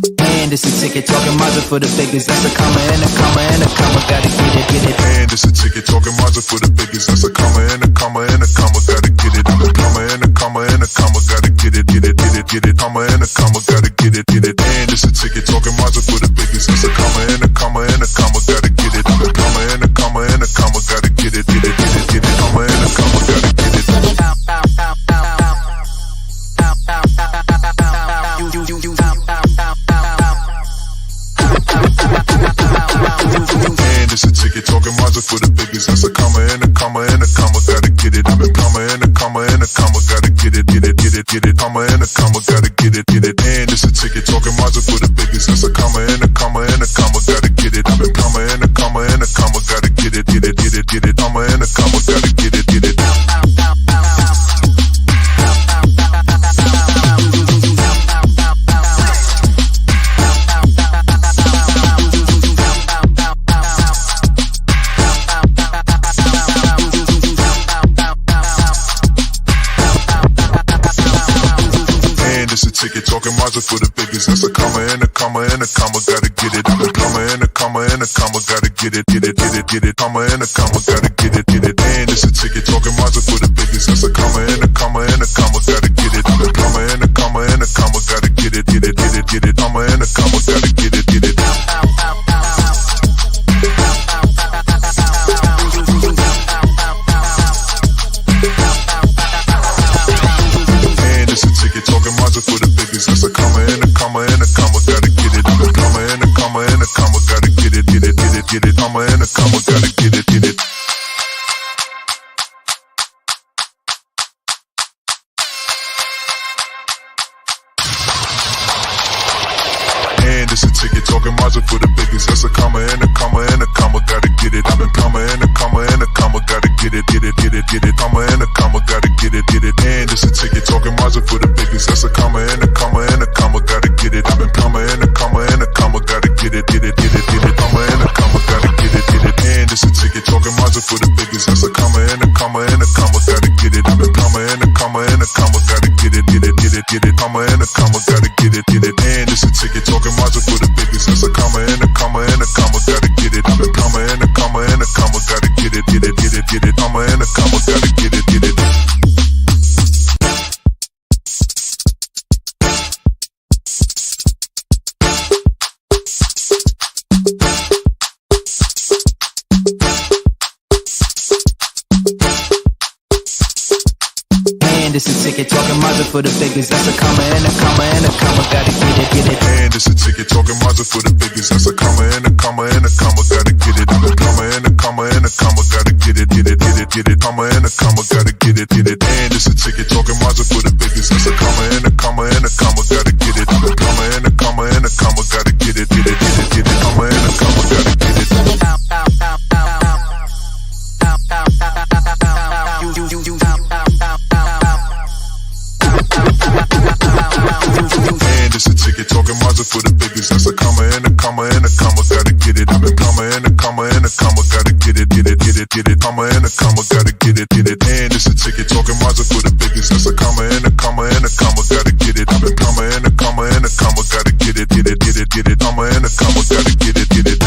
And it's a ticket talking Mazda for the biggest. That's a comma and a comma and a comma. Gotta get it, get it. And it's a ticket talking Mazda for the biggest. That's a comma and a comma and a comma. Gotta get it. A comma and a comma and a comma. Gotta get it, get it, get it, get it. Comma and a comma. Gotta get it, get it. And it's a ticket talking Mazda for the biggest. That's a comma and a comma and a comma. Gotta get it. A comma and a comma and a comma. Gotta get it, get it, get it, get it. Comma and a comma. Gotta get it. And it's a ticket talking Mazda for the biggest. That's a comma and a comma and a comma. Gotta get it. A comma and a comma and a comma. Gotta get it, get it, get it, get it. Comma and a comma. Gotta get it, get it. And it's a ticket talking Mazda for the biggest. That's a comma and a comma and a comma. Gotta get it. A comma and a comma and a comma. Gotta get it, get it, get it, get it. Comma and a comma. Gotta get it, get it. Ticket talking Mazda for the biggest. That's a comma and a comma and a comma. Gotta get it. A comma and a comma and a comma. Gotta get it, get it, get it, get it. Comma and a comma. Gotta get it, get it. And it's a ticket talking Mazda for the biggest. That's a comma and a comma and a comma. Gotta get it. A comma and a comma and a comma. Gotta get it, get it, get it, get it. Comma and a comma. Gotta get it, get it. Talking Mazda for the biggest. That's a comma and a comma and a comma. Gotta get it. A comma and a comma and a comma. Gotta get it, get it, get it, get it. Comma and a comma. Gotta get it, get it. And it's a ticket talking Mazda for the biggest. That's a comma and a comma and a comma. Gotta get it. A comma and a comma and a comma. Gotta get it, get it, get it, get it. Comma and a comma. Gotta get it, get it. And it's a ticket talking Mazda for the biggest. That's a comma and a comma and a comma. Gotta get it. A comma and a comma and a comma. Gotta get it, get it, get it, get it. Comma and a comma. Gotta get it, get it. And it's a ticket talking Mazda for the biggest. That's a comma and a comma and a comma. Gotta get it. A comma and a comma and a comma. Gotta get it, get it, get it, get it. Comma and a comma. Gotta get it, get it. And it's a ticket talking Mazda for the biggest. That's a comma and a comma and a comma. Gotta get it. A comma and a comma and a comma. Gotta get it, get it, get it, get it. Comma and a comma. Gotta get it, get it. And it's a ticket talking Mazda for the biggest. That's a comma and a comma and a comma. Gotta get it, get it. And it's a ticket talking Mazda for the biggest. That's a comma and a comma and a comma. Gotta get it. A comma and a comma and a comma. Gotta get it, get it, get it, get it. Comma and a comma. Gotta get it, get it. And it's a ticket talking Mazda for the biggest. That's a comma and a comma and a comma. Gotta get it. A comma and a comma and a comma. Gotta get it, get it, get it, get it. Comma and a comma. Gotta get it. And it's a ticket talking Mazda for the biggest. That's a comma and a comma and a comma. Gotta get it. A comma and a comma and a comma. Gotta get it, get it, get it, get it. Comma and a comma. Gotta get it, get it. And it's a ticket talking Mazda for the biggest. That's a comma and a comma and a comma. Gotta get it. A comma and a comma and a comma. Gotta get it, get it, get it, get it. Comma and a comma. Gotta get it, get it.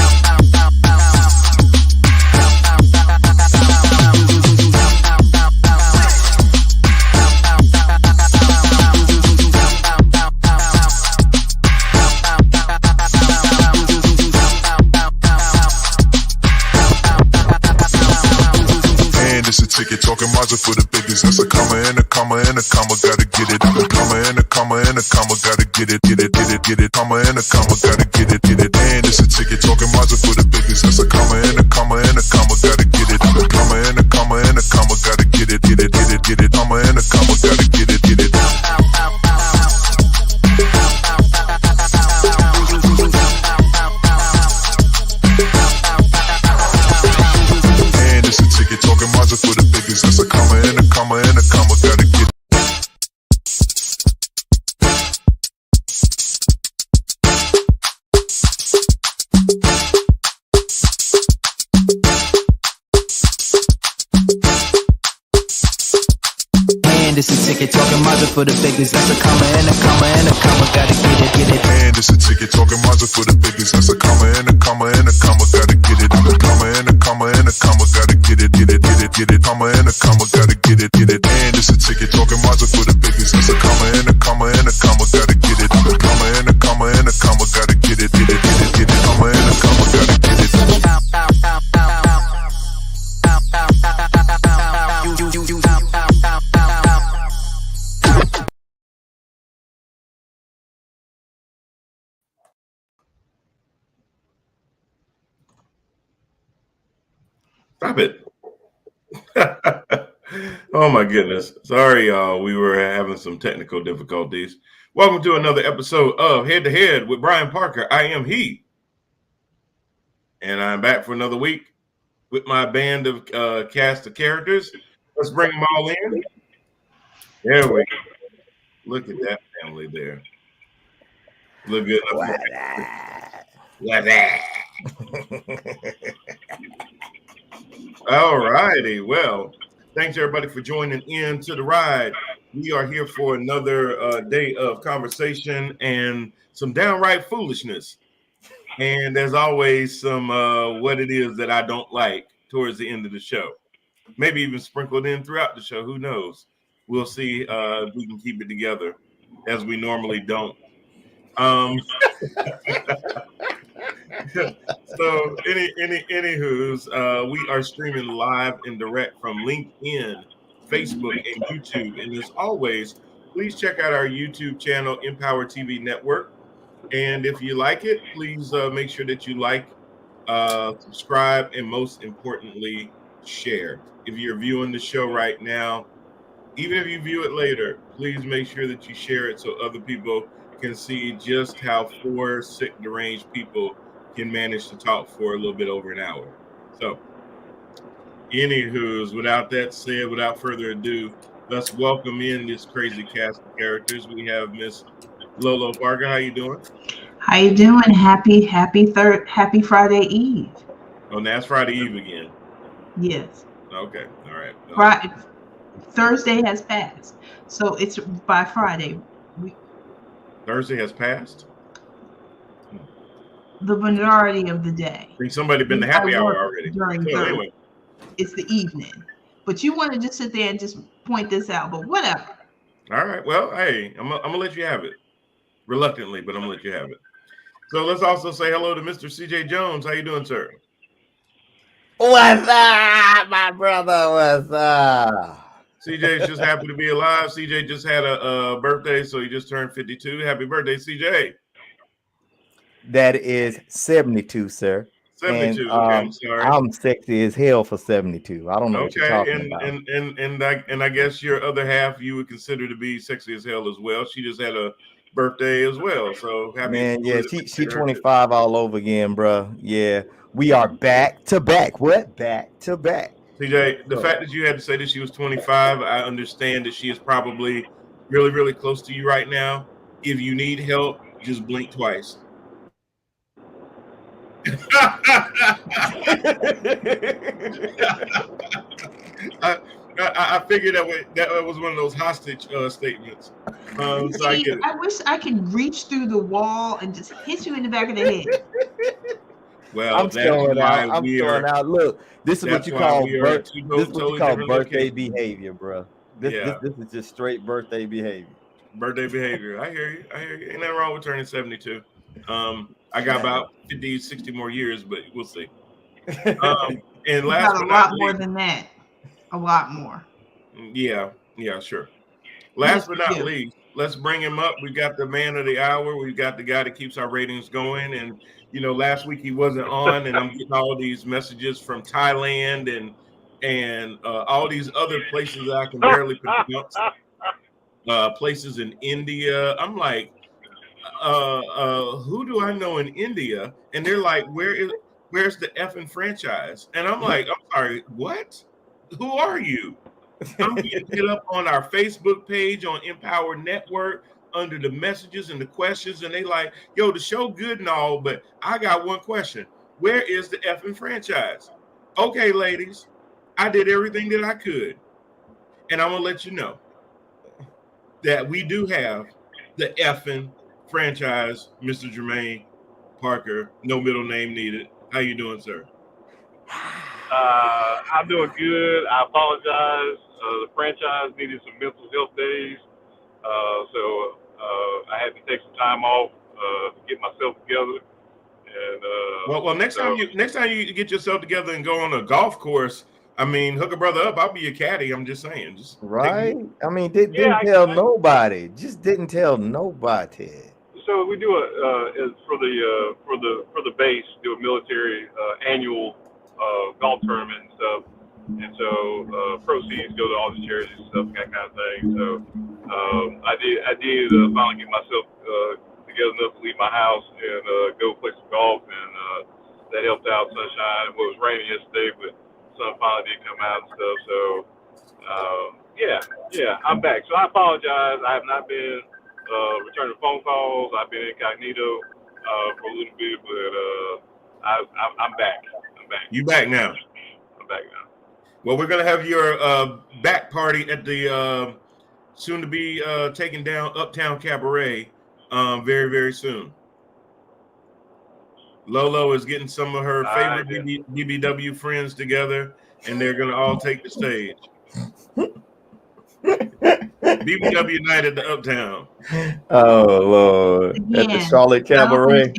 Ticket talking Mazda for the biggest. That's a comma and a comma and a comma. Gotta get it. A comma and a comma and a comma. Gotta get it, get it, get it, get it. Comma and a comma. Gotta get it, get it. And it's a ticket talking Mazda for the biggest. That's a comma and a comma and a comma. Gotta get it. A comma and a comma and a comma. Gotta get it, get it, get it, get it. Comma and a comma. Gotta get it, get it. Talking Mazda for the biggest. That's a comma and a comma and a comma. Gotta get it. And it's a ticket talking Mazda for the biggest. That's a comma and a comma and a comma. Gotta get it, get it. And this a ticket talking Mazda for the biggest. That's a comma and a comma and a comma, gotta get it. A comma and a comma and a comma, gotta get it, get it, get it, get it. Comma and a comma, gotta get it, get it. And this a ticket talking Mazda for the biggest. That's a comma and a comma and a comma, gotta get it. A comma and a comma and a comma, gotta get it, get it, get it, get it. Comma and a comma, gotta get it. Stop it. Oh my goodness. Sorry, y'all. We were having some technical difficulties. Welcome to another episode of Head to Head with Brian Parker. I am he. And I'm back for another week with my band of cast of characters. Let's bring them all in. There we go. Look at that family there. Look good. All righty. Well, thanks everybody for joining in to the ride. We are here for another day of conversation and some downright foolishness. And as always, some what it is that I don't like towards the end of the show. Maybe even sprinkled in throughout the show. Who knows? We'll see if we can keep it together as we normally don't. So anywho's, we are streaming live and direct from LinkedIn, Facebook, and YouTube. And as always, please check out our YouTube channel, Empower TV Network. And if you like it, please make sure that you like, subscribe, and most importantly, share. If you're viewing the show right now, even if you view it later, please make sure that you share it so other people can see just how four sick, deranged people can manage to talk for a little bit over an hour. So, anywho's, without that said, without further ado, let's welcome in this crazy cast of characters. We have Miss Lolo Parker. How you doing? How you doing? Happy Friday Eve. Oh, now it's Friday Eve again. Yes. Okay. All right. Friday, Thursday has passed, so it's by Friday. Thursday has passed? The majority of the day. I think somebody been to happy hour already. During so Thursday. Anyway. It's the evening. But you want to just sit there and just point this out, but whatever. All right. Well, hey, I'm gonna let you have it. Reluctantly, but I'm gonna let you have it. So let's also say hello to Mr. CJ Jones. How you doing, sir? What's up, my brother? What's up? CJ's just happy to be alive. CJ just had a birthday, so he just turned 52. Happy birthday, CJ. That is 72, sir. 72. And, okay, I'm sorry. I'm sexy as hell for 72. I don't know what you're talking about. And I guess your other half you would consider to be sexy as hell as well. She just had a birthday as well. So happy. Man, yeah, she 25 all over again, bro. Yeah, we are back to back. What? Back to back. CJ, the fact that you had to say that she was 25, I understand that she is probably really, really close to you right now. If you need help, just blink twice. I figured that was one of those hostage statements. So I wish I could reach through the wall and just hit you in the back of the head. Well, I'm throwing out. Look, this is what you call birthday behavior, bro. This is just straight birthday behavior. Birthday behavior. I hear you. Ain't nothing wrong with turning 72. I got about 50, 60 more years, but we'll see. And last but not least, more than that. A lot more. Yeah, sure. Last but not least, let's bring him up. We got the man of the hour. We've got the guy that keeps our ratings going. And last week he wasn't on, and I'm getting all these messages from Thailand and all these other places that I can barely pronounce. Places in India. I'm like, who do I know in India? And they're like, where's the effing franchise? And I'm like, I'm sorry, what? Who are you? I'm getting hit up on our Facebook page on Empower Network under the messages and the questions, and they like, yo, the show good and all, but I got one question. Where is the effing franchise? Okay, ladies, I did everything that I could, and I'm gonna let you know that we do have the effing franchise, Mr. Jermaine Parker, no middle name needed. How you doing, sir? I'm doing good. I apologize. The franchise needed some mental health days, so I had to take some time off to get myself together. And well, next time you get yourself together and go on a golf course, I mean, hook a brother up. I'll be your caddy. I'm just saying. Just right. I mean, didn't tell nobody. Just didn't tell nobody. So we do for the base, do a military annual golf tournament and stuff, and so proceeds go to all the charities and stuff, that kind of thing. So I did finally get myself together enough to leave my house and go play some golf, and that helped out. Sunshine. Well, it was raining yesterday, but sun finally did come out and stuff. So yeah, I'm back. So I apologize. I have not been returning phone calls. I've been incognito for a little bit, but I'm back. You back now? I'm back now. Well, we're gonna have your back party at the soon to be taken down Uptown Cabaret very, very soon. Lolo is getting some of her favorite BBW friends together, and they're gonna all take the stage. BBW night at the Uptown. Oh Lord! Again, at the Charlotte Cabaret.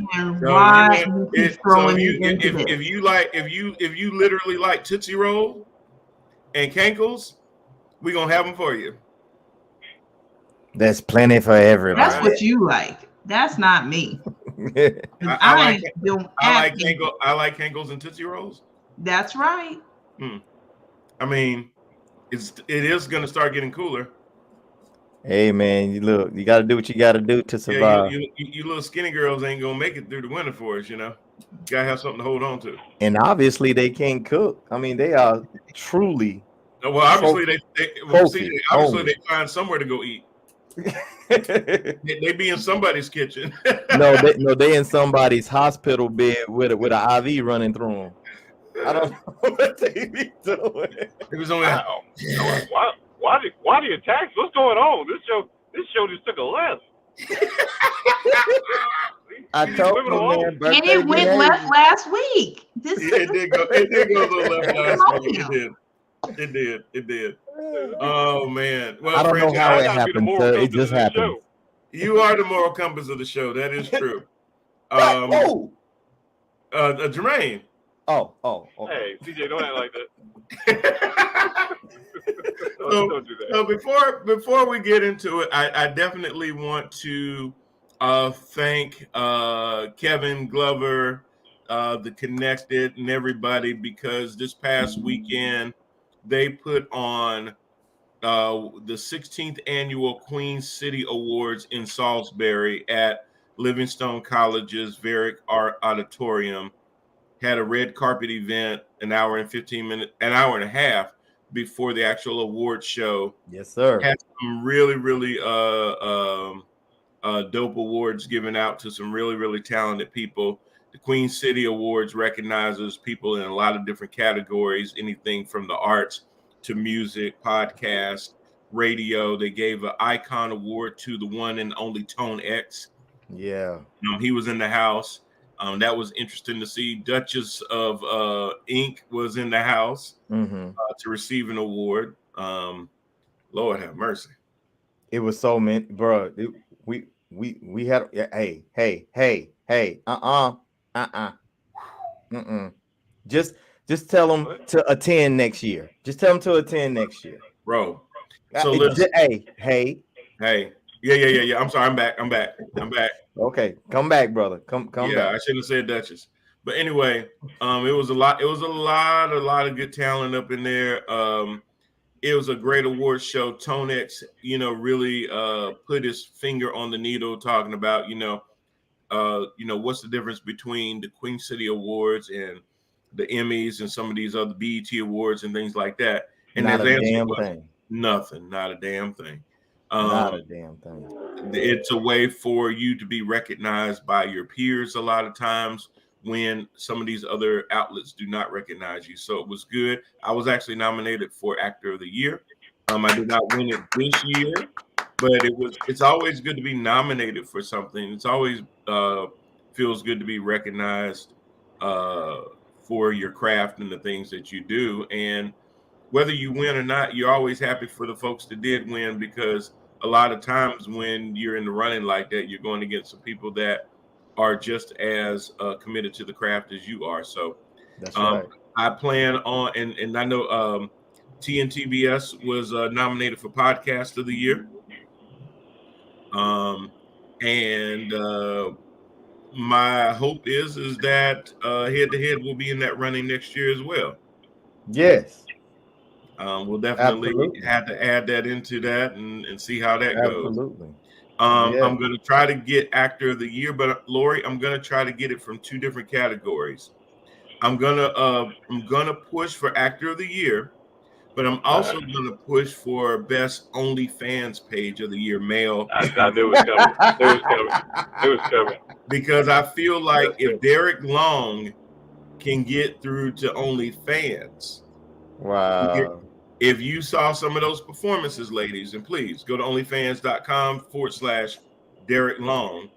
If you literally like Tootsie Roll and Cankles, we're gonna have them for you. There's plenty for everybody. That's what you like. That's not me. I like Cankles and Tootsie Rolls. That's right. I mean, it is gonna start getting cooler. Hey man, you got to do what you got to do to survive. Yeah, you little skinny girls ain't gonna make it through the winter for us, you know. You gotta have something to hold on to. And obviously they can't cook. I mean, they are truly. Well, obviously they find somewhere to go eat. They be in somebody's kitchen. No, they in somebody's hospital bed with an IV running through them. I don't know what they be doing. It was only Why the attacks? What's going on? This show just took a left. I told you, man. And it went left last week. It did go a little left last week. It did. Oh man. Well, I don't know how it happened, sir. It just happened. You are the moral compass of the show. That is true. Jermaine. Oh. Hey, CJ, don't act like that. Don't do that. So before we get into it, I definitely want to thank Kevin Glover, the Connected, and everybody, because this past weekend they put on the 16th annual Queen City Awards in Salisbury at Livingstone College's Varick Art Auditorium. Had a red carpet event, an hour and a half before the actual award show. Yes, sir. Had some really, really dope awards given out to some really, really talented people. The Queen City Awards recognizes people in a lot of different categories, anything from the arts to music, podcast, radio. They gave an icon award to the one and only Tone X. Yeah. He was in the house. That was interesting to see. Duchess of Ink was in the house to receive an award. Lord have mercy. It was so many, bro. We had hey. Just tell them to attend next year. Just tell them to attend next year, bro. So listen. Hey. Yeah. I'm sorry. I'm back. Okay, come back, brother. Come back. Yeah, I shouldn't have said Duchess. But anyway, it was a lot of good talent up in there. It was a great award show. Tone X, really put his finger on the needle, talking about, what's the difference between the Queen City Awards and the Emmys and some of these other BET awards and things like that. And not a damn thing. Nothing, not a damn thing. Not a damn thing. It's a way for you to be recognized by your peers a lot of times when some of these other outlets do not recognize you. So it was good. I was actually nominated for Actor of the Year. I did not win it this year, but it's always good to be nominated for something. It's always feels good to be recognized for your craft and the things that you do. And whether you win or not, you're always happy for the folks that did win, because a lot of times when you're in the running like that, you're going against some people that are just as committed to the craft as you are. So that's right. I plan on, and I know TNTBS was nominated for Podcast of the Year. And my hope is that Head to Head will be in that running next year as well. Yes. We'll definitely have to add that into that and see how that goes. Absolutely. I'm going to try to get Actor of the Year, but Lori, I'm going to try to get it from 2 different categories. I'm gonna push for Actor of the Year, but I'm also gonna push for Best OnlyFans Page of the Year, male. I knew it was coming. It was coming. Because I feel like if Derek Long can get through to OnlyFans, wow. If you saw some of those performances, ladies, and please go to onlyfans.com/Derek Long.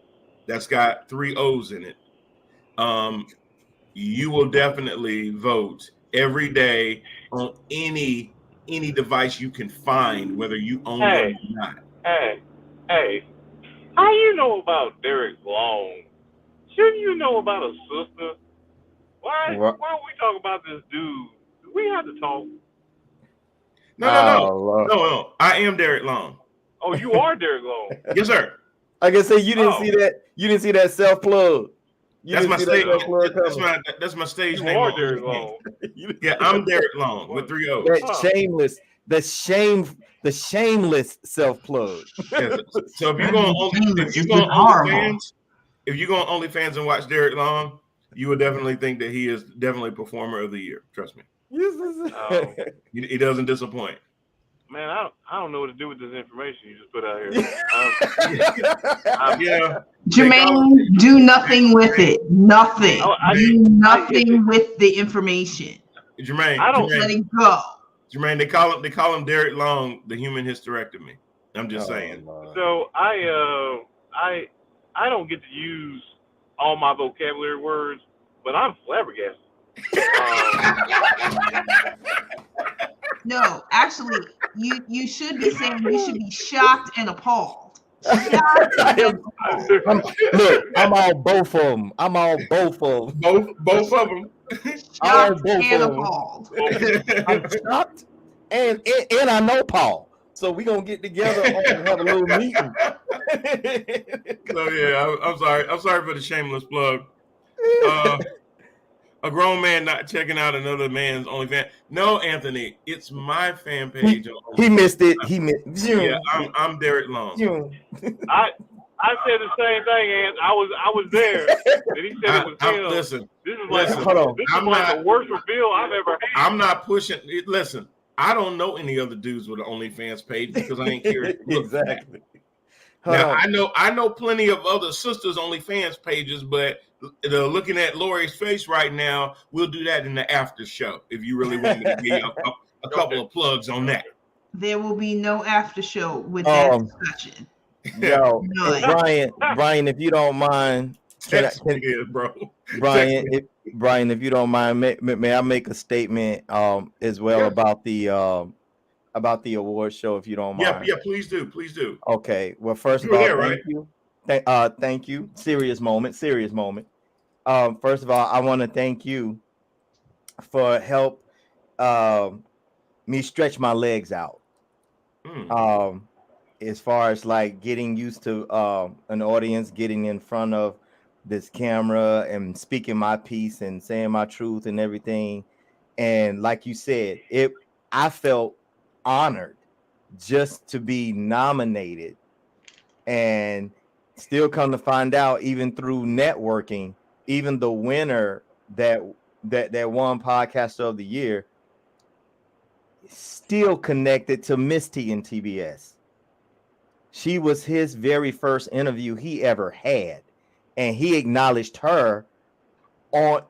That's got 3 O's in it. You will definitely vote every day on any device you can find, whether you own one or not. Hey, how you know about Derek Long? Shouldn't you know about a sister? Why don't we talk about this dude? Do we have to talk? No. I am Derek Long. Oh, you are Derek Long. Yes, sir. I can say you didn't see that. You didn't see that self plug. That's my stage. That's my stage name. You are Derek Long. Yeah, I'm Derek Long with 3 O's. That shameless self plug. Yeah, so if you go on OnlyFans and watch Derek Long, you will definitely think that he is definitely Performer of the Year. Trust me. He doesn't disappoint. Man, I don't know what to do with this information you just put out here. Jermaine, do nothing with it. Nothing. Do nothing with the information. Jermaine, let it go. Jermaine, they call him Derek Long, the human hysterectomy. I'm just saying. So I don't get to use all my vocabulary words, but I'm flabbergasted. No, actually, you should be saying you should be shocked and appalled. Look, I'm all both of them. Both of them. Shocked and appalled. I'm shocked and I know Paul. So we're gonna get together and have a little meeting. So yeah, I'm sorry. I'm sorry for the shameless plug. A grown man not checking out another man's OnlyFans. No, Anthony, it's my fan page. He missed it. Yeah, I'm Derek Long. I said the same thing, and I was there. And he said it was him. Listen, this is like the worst reveal I've ever had. I'm not pushing it. Listen, I don't know any other dudes with an OnlyFans page because I ain't curious. Exactly. Now I know plenty of other sisters' OnlyFans pages, but looking at Lori's face right now, we'll do that in the after show if you really want me to give you a couple of plugs on that. There will be no after show with that discussion. Yo, Brian, if you don't mind, Brian, if you don't mind, may I make a statement as well about the award show, if you don't mind? Yeah, please do. Okay. Well, first of all, thank you. Serious moment. First of all, I want to thank you for help me stretch my legs out. As far as like getting used to an audience, getting in front of this camera and speaking my piece and saying my truth and everything. And like you said, I felt honored just to be nominated, and still come to find out, even through networking, even the winner that won Podcaster of the Year still connected to Miss T and TBS. She was his very first interview he ever had, and he acknowledged her on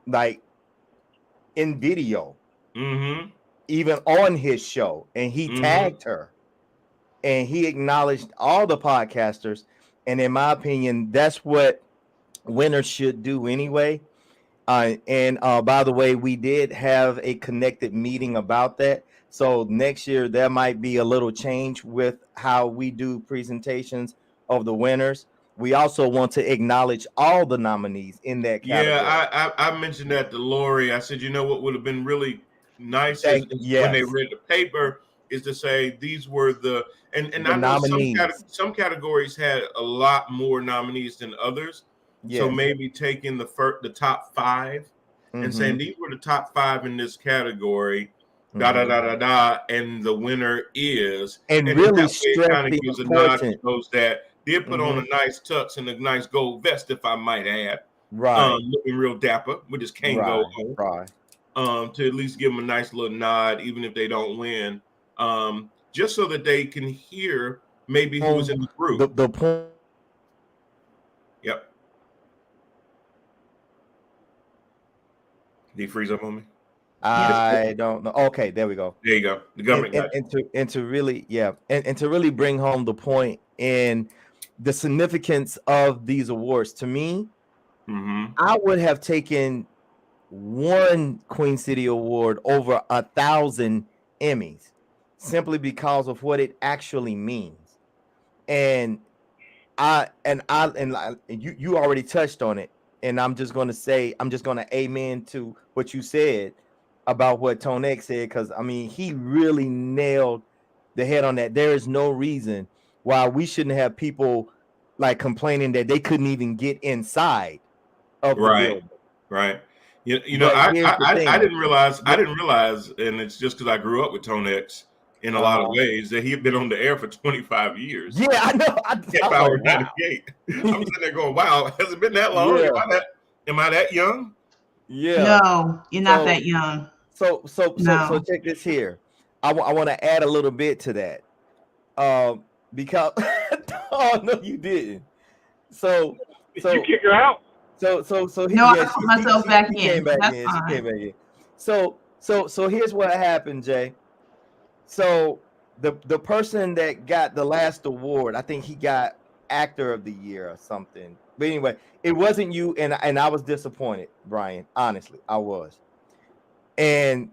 in video, even on his show, and he tagged her. and he acknowledged all the podcasters. And in my opinion, that's what winners should do anyway. And by the way, we did have a connected meeting about that. So next year there might be a little change with how we do presentations of the winners. We also want to acknowledge all the nominees in that category. Yeah, I mentioned that to Lori. I said, you know what would have been really nice is when they read the paper is to say these were the and I know some categories had a lot more nominees than others. Yes. So maybe taking the top 5 and saying these were the top 5 in this category, and the winner is, and really kind of gives a nod to those that did put on a nice tux and a nice gold vest, if I might add. Right. Looking real dapper with his cane gold on. Right. To at least give them a nice little nod, even if they don't win. Just so that they can hear maybe who was in the group. The point. Yep. Did he freeze up on me? I don't know. Okay, there we go. There you go. The government and to really, and to really bring home the point and the significance of these awards to me, I would have taken one Queen City Award over 1,000 Emmys simply because of what it actually means. And you already touched on it, and I'm just going to amen to what you said about what Tonex said, because I mean he really nailed the head on that. There is no reason why we shouldn't have people like complaining that they couldn't even get inside of the building. Right. You know, I didn't realize, and it's just because I grew up with Tonex in a lot of ways, that he had been on the air for 25 years. Yeah, I know. Power 98. I'm sitting there going, wow, has it been that long? Yeah. Am I that young? Yeah. No, you're not that young. So check this here. I want to add a little bit to that. Because oh no, you didn't. So did you kick her out? I put myself back in. She came back in. So here's what happened, Jay. So the person that got the last award, I think he got Actor of the Year or something. But anyway, it wasn't you, and I was disappointed, Brian. Honestly, I was. And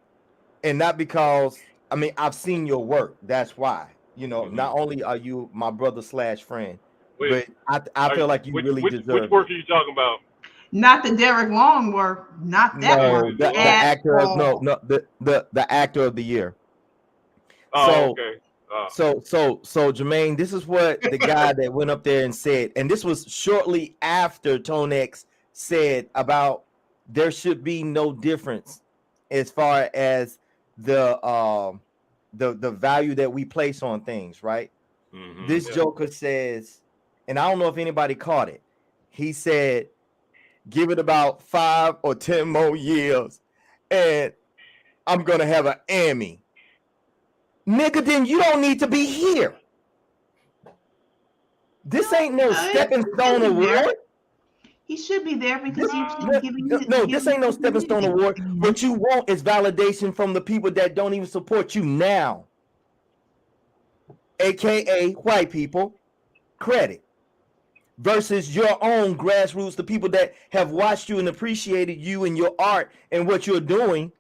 not because, I mean, I've seen your work. That's why. You know, not only are you my brother / friend, but I feel like you really deserve it. Which work are you talking about? Not the Derek Long work. Not that work. The actor of the Actor of the Year. Oh, okay. So Jermaine, this is what the guy that went up there and said, and this was shortly after Tonex said about there should be no difference as far as the value that we place on things, right? This Joker says, and I don't know if anybody caught it. He said, give it about 5 or 10 more years, and I'm gonna have an Emmy. Nigga, then you don't need to be here. This ain't no stepping stone award. He should be there because this ain't no stepping stone award. What you want is validation from the people that don't even support you now, aka white people. Credit versus your own grassroots, the people that have watched you and appreciated you and your art and what you're doing.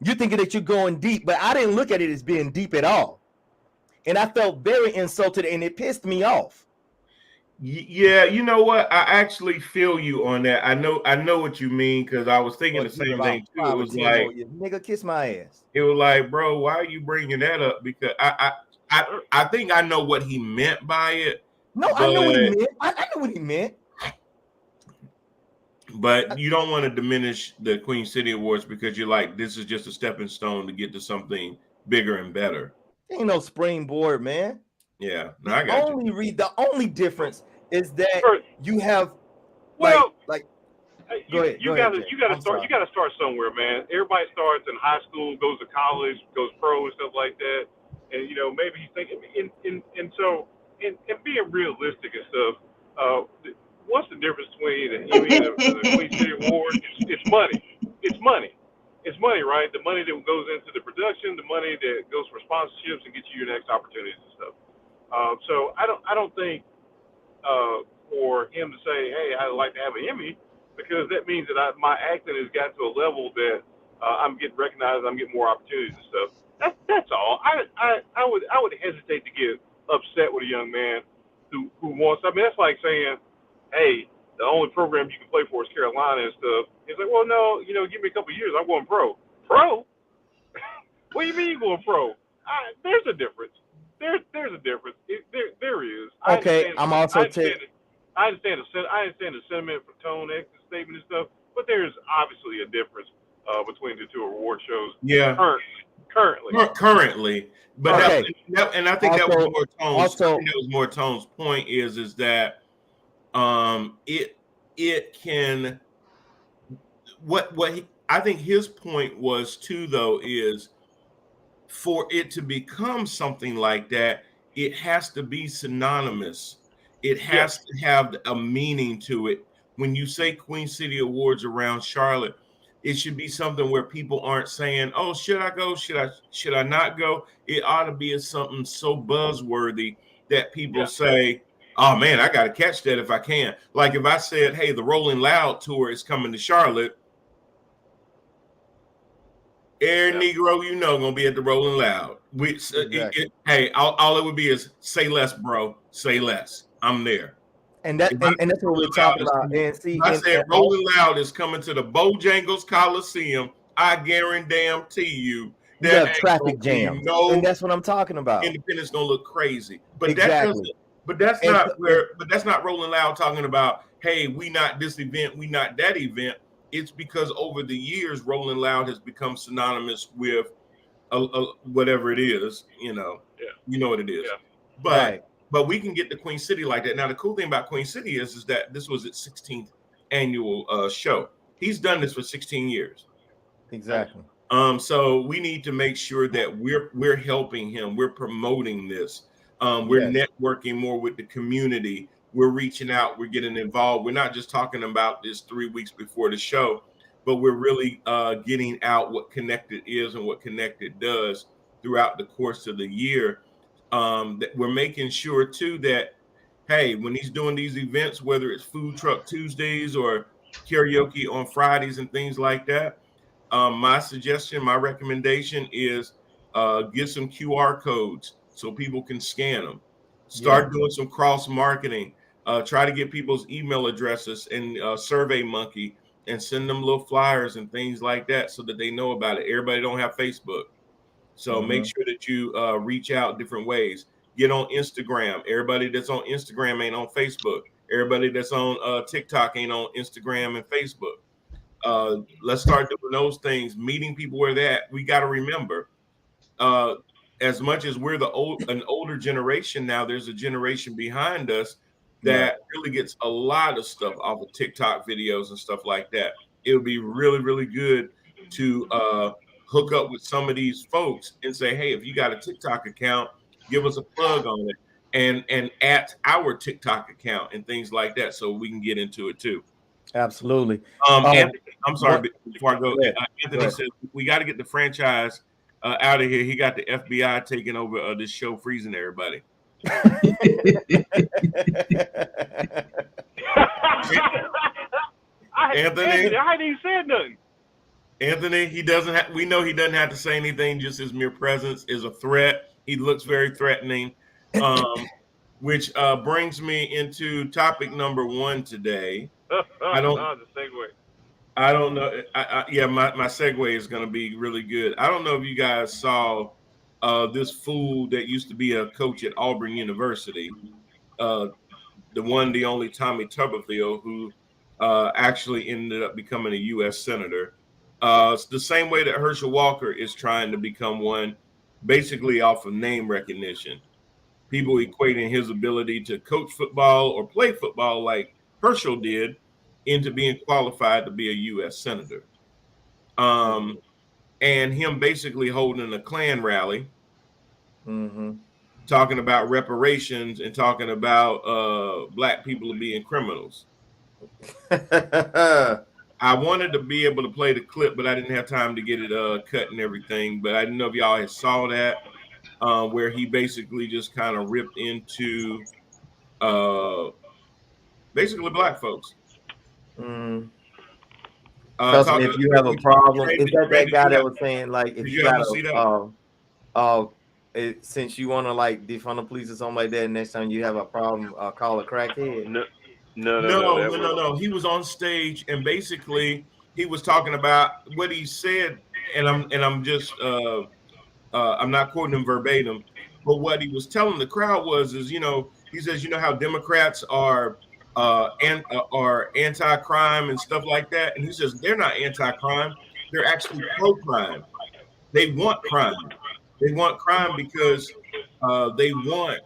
You're thinking that you're going deep, but I didn't look at it as being deep at all. And I felt very insulted, and it pissed me off. Yeah, you know what? I actually feel you on that. I know what you mean, because I was thinking the same thing too. It was like, nigga, kiss my ass. It was like, bro, why are you bringing that up? Because I think I know what he meant by it. No, I know what he meant. I know what he meant. But you don't want to diminish the Queen City Awards because you're like, this is just a stepping stone to get to something bigger and better. Ain't no springboard, man. Yeah, no, I got you. The only difference is that you have go ahead. You gotta start somewhere, man. Everybody starts in high school, goes to college, goes pro and stuff like that. And you know, maybe he's thinking and being realistic and stuff, what's the difference between the Emmy and the Queen City Award? It's money. It's money. It's money, right? The money that goes into the production, the money that goes for sponsorships and gets you your next opportunities and stuff. So I don't think for him to say, hey, I'd like to have an Emmy, because that means that my acting has gotten to a level that I'm getting recognized, I'm getting more opportunities and stuff. That's all. I would hesitate to get upset with a young man who wants. I mean, that's like saying, hey, the only program you can play for is Carolina and stuff. He's like, well, no, give me a couple of years, I'm going pro. Pro? What do you mean you're going pro? There's a difference. There's a difference. There is. Okay, I'm also I understand the sentiment from Tone X's statement and stuff, but there's obviously a difference between the two award shows. Yeah. Currently. But okay. and I think Also, that was more Tone's. also- I think that was more Tone's point is that it can I think his point was too, though, is for it to become something like that, it has to be synonymous. It has to have a meaning to it. When you say Queen City Awards around Charlotte, it should be something where people aren't saying, "Oh, should I go? Should I not go?" It ought to be something so buzzworthy that people say, "Oh man, I got to catch that if I can." Like if I said, "Hey, the Rolling Loud tour is coming to Charlotte," Negro, gonna be at the Rolling Loud. Hey, all it would be is say less, bro. Say less. I'm there. And that's what we're talking about. And see, I said Rolling Loud is coming to the Bojangles Coliseum. I guarantee you that traffic jam. And that's what I'm talking about. Independence gonna look crazy, but exactly. that's not Rolling Loud talking about, hey, we not this event, we not that event. It's because over the years, Rolling Loud has become synonymous with whatever it is. You know what it is. Yeah. But we can get to Queen City like that. Now, the cool thing about Queen City is that this was its 16th annual show. He's done this for 16 years. Exactly. So we need to make sure that we're helping him. We're promoting this. We're networking more with the community. We're reaching out. We're getting involved. We're not just talking about this 3 weeks before the show, but we're really getting out what Connected is and what Connected does throughout the course of the year. That we're making sure too that, hey, when he's doing these events, whether it's Food Truck Tuesdays or karaoke on Fridays and things like that, my suggestion, my recommendation is get some QR codes so people can scan them. Start doing some cross marketing. Try to get people's email addresses and SurveyMonkey and send them little flyers and things like that so that they know about it. Everybody don't have Facebook. So make sure that you reach out different ways. Get on Instagram. Everybody that's on Instagram ain't on Facebook. Everybody that's on TikTok ain't on Instagram and Facebook. Let's start doing those things, meeting people where they're at. We got to remember, as much as we're an older generation now, there's a generation behind us that really gets a lot of stuff off of TikTok videos and stuff like that. It would be really, really good to hook up with some of these folks and say, hey, if you got a TikTok account, give us a plug on it and at our TikTok account and things like that so we can get into it too. Absolutely. Anthony, I'm sorry, before I go, Anthony says we got to get the franchise out of here. He got the FBI taking over this show, freezing everybody. Anthony, I hadn't even said nothing. Anthony, we know he doesn't have to say anything. Just his mere presence is a threat. He looks very threatening, which brings me into topic number 1 today. I don't know. My segue is going to be really good. I don't know if you guys saw this fool that used to be a coach at Auburn University, the one, the only Tommy Tuberville, who actually ended up becoming a U.S. Senator. It's the same way that Hershel Walker is trying to become one, basically off of name recognition. People equating his ability to coach football or play football like Hershel did into being qualified to be a U.S. Senator. And him basically holding a Klan rally, talking about reparations and talking about black people being criminals. I wanted to be able to play the clip, but I didn't have time to get it cut and everything. But I didn't know if y'all had saw that. where he basically just kind of ripped into basically black folks. Trust me, if you have a problem, is that guy that was saying like if you got since you want to like defund the police or something like that, next time you have a problem, call a crackhead. No. He was on stage and basically he was talking about what he said, and I'm just I'm not quoting him verbatim, but what he was telling the crowd is he says, how Democrats are anti-crime and stuff like that, and he says they're not anti-crime, they're actually pro-crime. They want crime. They want crime because they want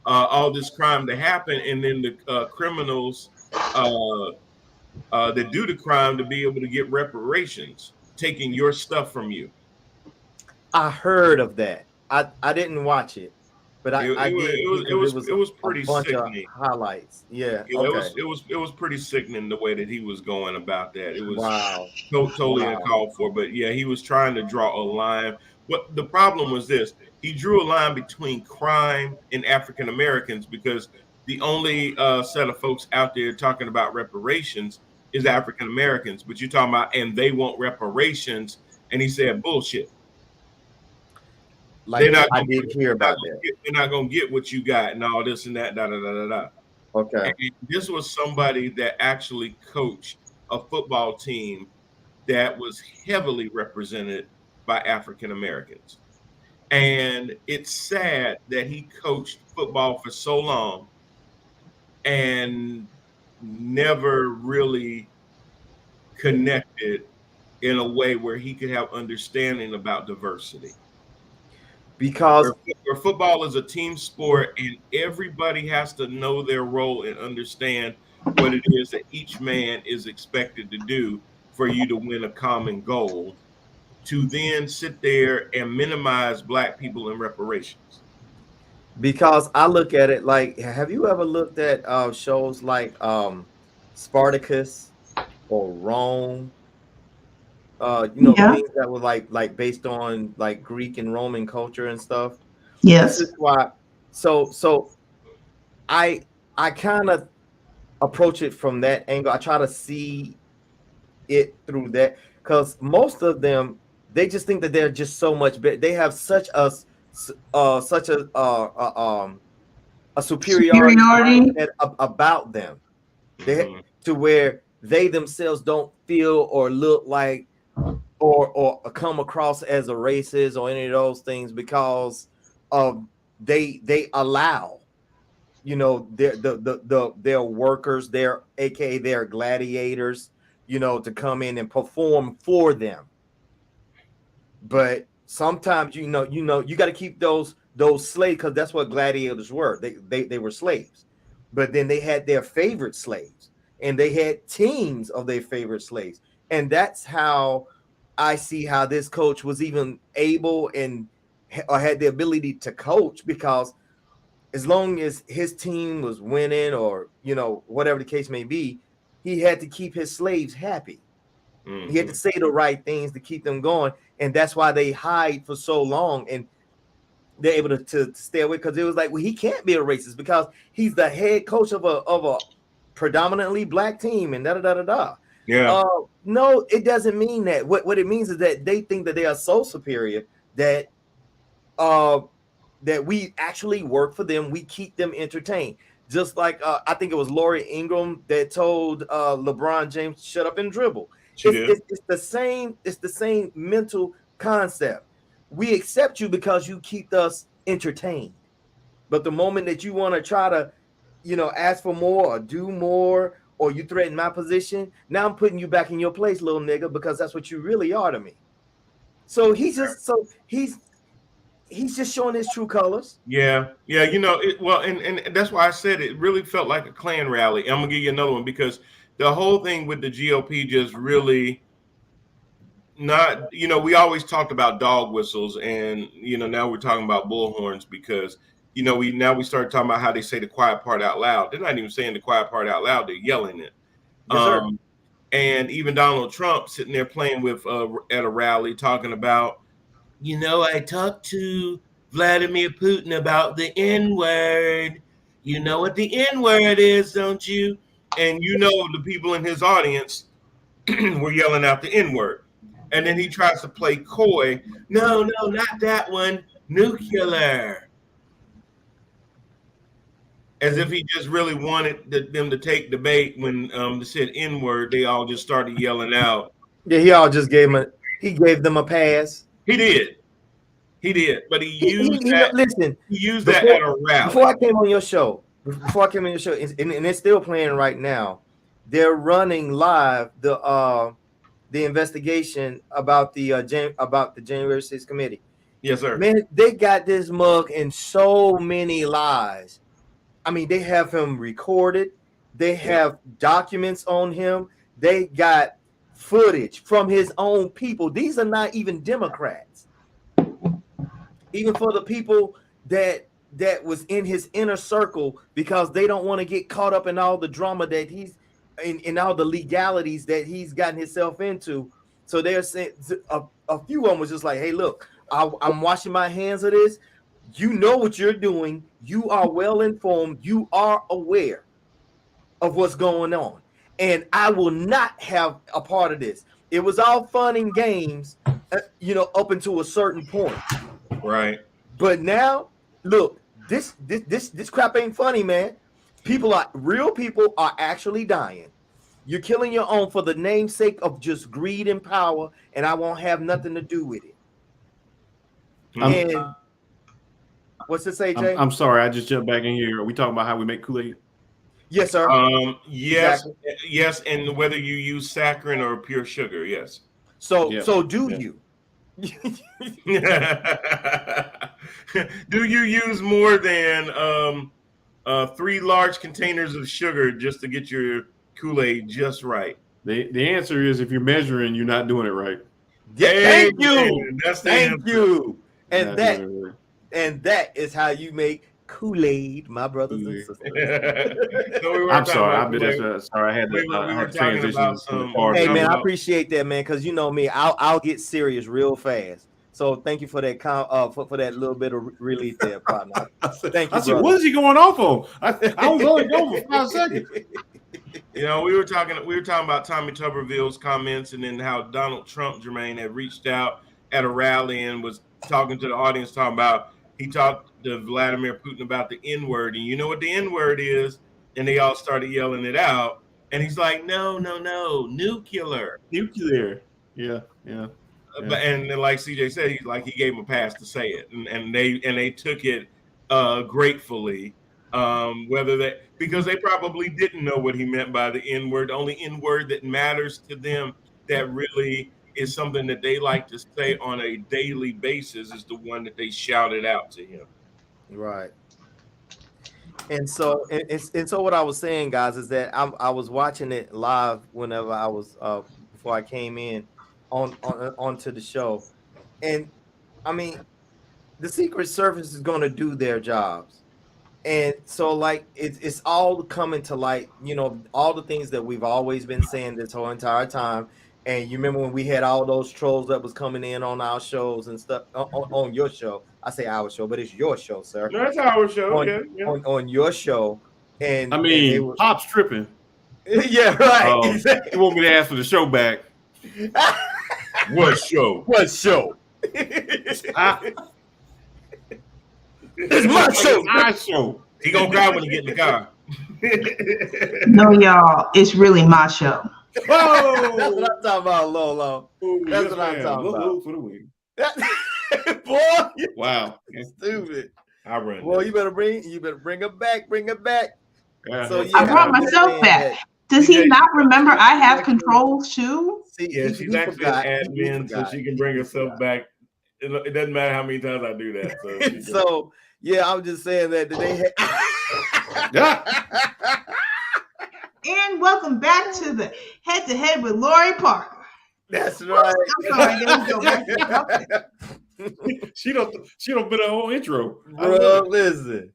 all this crime to happen, and then the criminals that do the crime to be able to get reparations, taking your stuff from you. I heard of that. I didn't watch it, but I did. It was pretty sickening. Highlights, yeah. It was pretty sickening the way that he was going about that. It was totally uncalled for. But yeah, he was trying to draw a line. But the problem was this: he drew a line between crime and African Americans, because the only set of folks out there talking about reparations is African Americans. But you're talking about, and they want reparations, and he said bullshit. Like, I did hear about that. They're not gonna get what you got and all this and that. Okay. And this was somebody that actually coached a football team that was heavily represented by African Americans. And it's sad that he coached football for so long and never really connected in a way where he could have understanding about diversity. Because where football is a team sport and everybody has to know their role and understand what it is that each man is expected to do for you to win a common goal, to then sit there and minimize black people in reparations. Because I look at it like, have you ever looked at shows like Spartacus or Rome? Things that were like based on like Greek and Roman culture and stuff. Yes. This is why. So I kind of approach it from that angle. I try to see it through that, because most of them, they just think that they're just so much better. They have such a superiority about them, to where they themselves don't feel or look like or come across as a racist or any of those things, because they allow their workers, aka their gladiators, to come in and perform for them. But sometimes you got to keep those slaves, because that's what gladiators were. They were slaves, but then they had their favorite slaves, and they had teams of their favorite slaves. And that's how I see how this coach was even able or had the ability to coach, because as long as his team was winning, or whatever the case may be, he had to keep his slaves happy. Mm-hmm. He had to say the right things to keep them going, and that's why they hide for so long, and they're able to stay away, because it was like, well, he can't be a racist because he's the head coach of a predominantly black team, and da. Yeah. No, it doesn't mean that. What it means is that they think that they are so superior that that we actually work for them. We keep them entertained. Just like I think it was Lori Ingram that told LeBron James, "Shut up and dribble." It's the same. It's the same mental concept. We accept you because you keep us entertained. But the moment that you want to try to, ask for more or do more, or you threaten my position, now I'm putting you back in your place, little nigga, because that's what you really are to me. So he's just showing his true colors. Yeah. And that's why I said it really felt like a Klan rally. I'm gonna give you another one, because the whole thing with the GOP just really not, we always talked about dog whistles, and now we're talking about bullhorns, because we started talking about how they say the quiet part out loud. They're not even saying the quiet part out loud, they're yelling it. Yes, and even Donald Trump sitting there playing with at a rally talking about you know, I talked to Vladimir Putin about the N-word. You know what the N-word is, don't you? And you know the people in his audience were yelling out the N-word. And then he tries to play coy. No, not that one. Nuclear. As if he just really wanted them to take debate when they said N-word, they all just started yelling out. Yeah, he gave them a pass. He did. But he used that. Listen, he used that at a rally. Before I came on your show, and it's still playing right now. They're running live the investigation about the January 6th committee. Yes, sir. Man, they got this mug in so many lies. I mean, they have him recorded. They have documents on him. They got footage from his own people. These are not even Democrats. Even for the people that was in his inner circle, because they don't want to get caught up in all the drama that he's in all the legalities that he's gotten himself into. So they're saying a few of them was just like, hey, look, I'm washing my hands of this. You know what you're doing. You are well informed. You are aware of what's going on. And I will not have a part of this. It was all fun and games, up until a certain point. Right. But now, look, this crap ain't funny, man. Real people are actually dying. You're killing your own for the namesake of just greed and power, and I won't have nothing to do with it. And what's it say, Jay? I'm sorry, I just jumped back in here. Are we talking about how we make Kool-Aid? Yes, sir. Yes, exactly. Yes, and whether you use saccharin or pure sugar, yes. So do you? Do you use more than 3 large containers of sugar just to get your Kool-Aid just right? The answer is, if you're measuring, you're not doing it right. Thank you. Thank you. And that is how you make Kool-Aid, my brothers and sisters. I'm sorry. I had to transition to the part. Hey, man, I appreciate that, man, because you know me, I'll get serious real fast. So thank you for that for that little bit of relief there, partner. Thank you. I said, what is he going off on? I was only going for 5 seconds. We were talking about Tommy Tuberville's comments, and then how Donald Trump, Jermaine, had reached out at a rally and was talking to the audience, talking about he talked to Vladimir Putin about the N-word, and you know what the N-word is, and they all started yelling it out, and he's like, no, nuclear. Yeah. But and then, like CJ said, he gave him a pass to say it, and they took it gratefully. Because they probably didn't know what he meant by the N-word. The only N-word that matters to them, that really is something that they like to say on a daily basis, is the one that they shouted out to him. Right. And so what I was saying, guys, is that I was watching it live whenever I was before I came in onto the show, and I mean, the Secret Service is going to do their jobs. And so, like, it's all coming to light, all the things that we've always been saying this whole entire time. And you remember when we had all those trolls that was coming in on our shows and stuff on your show. I say our show, but it's your show, sir. No, it's our show. On your show. And I mean, Pop's tripping. Yeah, right. Exactly. You want me to ask for the show back? What show? It's my show. It's my show. He gonna cry when he get in the car. No, y'all, it's really my show. Oh, that's what I'm talking about, Lolo. That's what I'm talking about. For the win. Boy, wow, stupid. I run. Well, you better bring it back. Bring it back. Yeah. So I brought myself back. Does he not remember I have controls too? Yeah, she's actually an admin, so she can bring herself back. It doesn't matter how many times I do that. So yeah, I'm just saying that they And welcome back to the Head to Head with Lori Parker. That's right. I'm sorry. She don't put her whole intro. Bro, listen.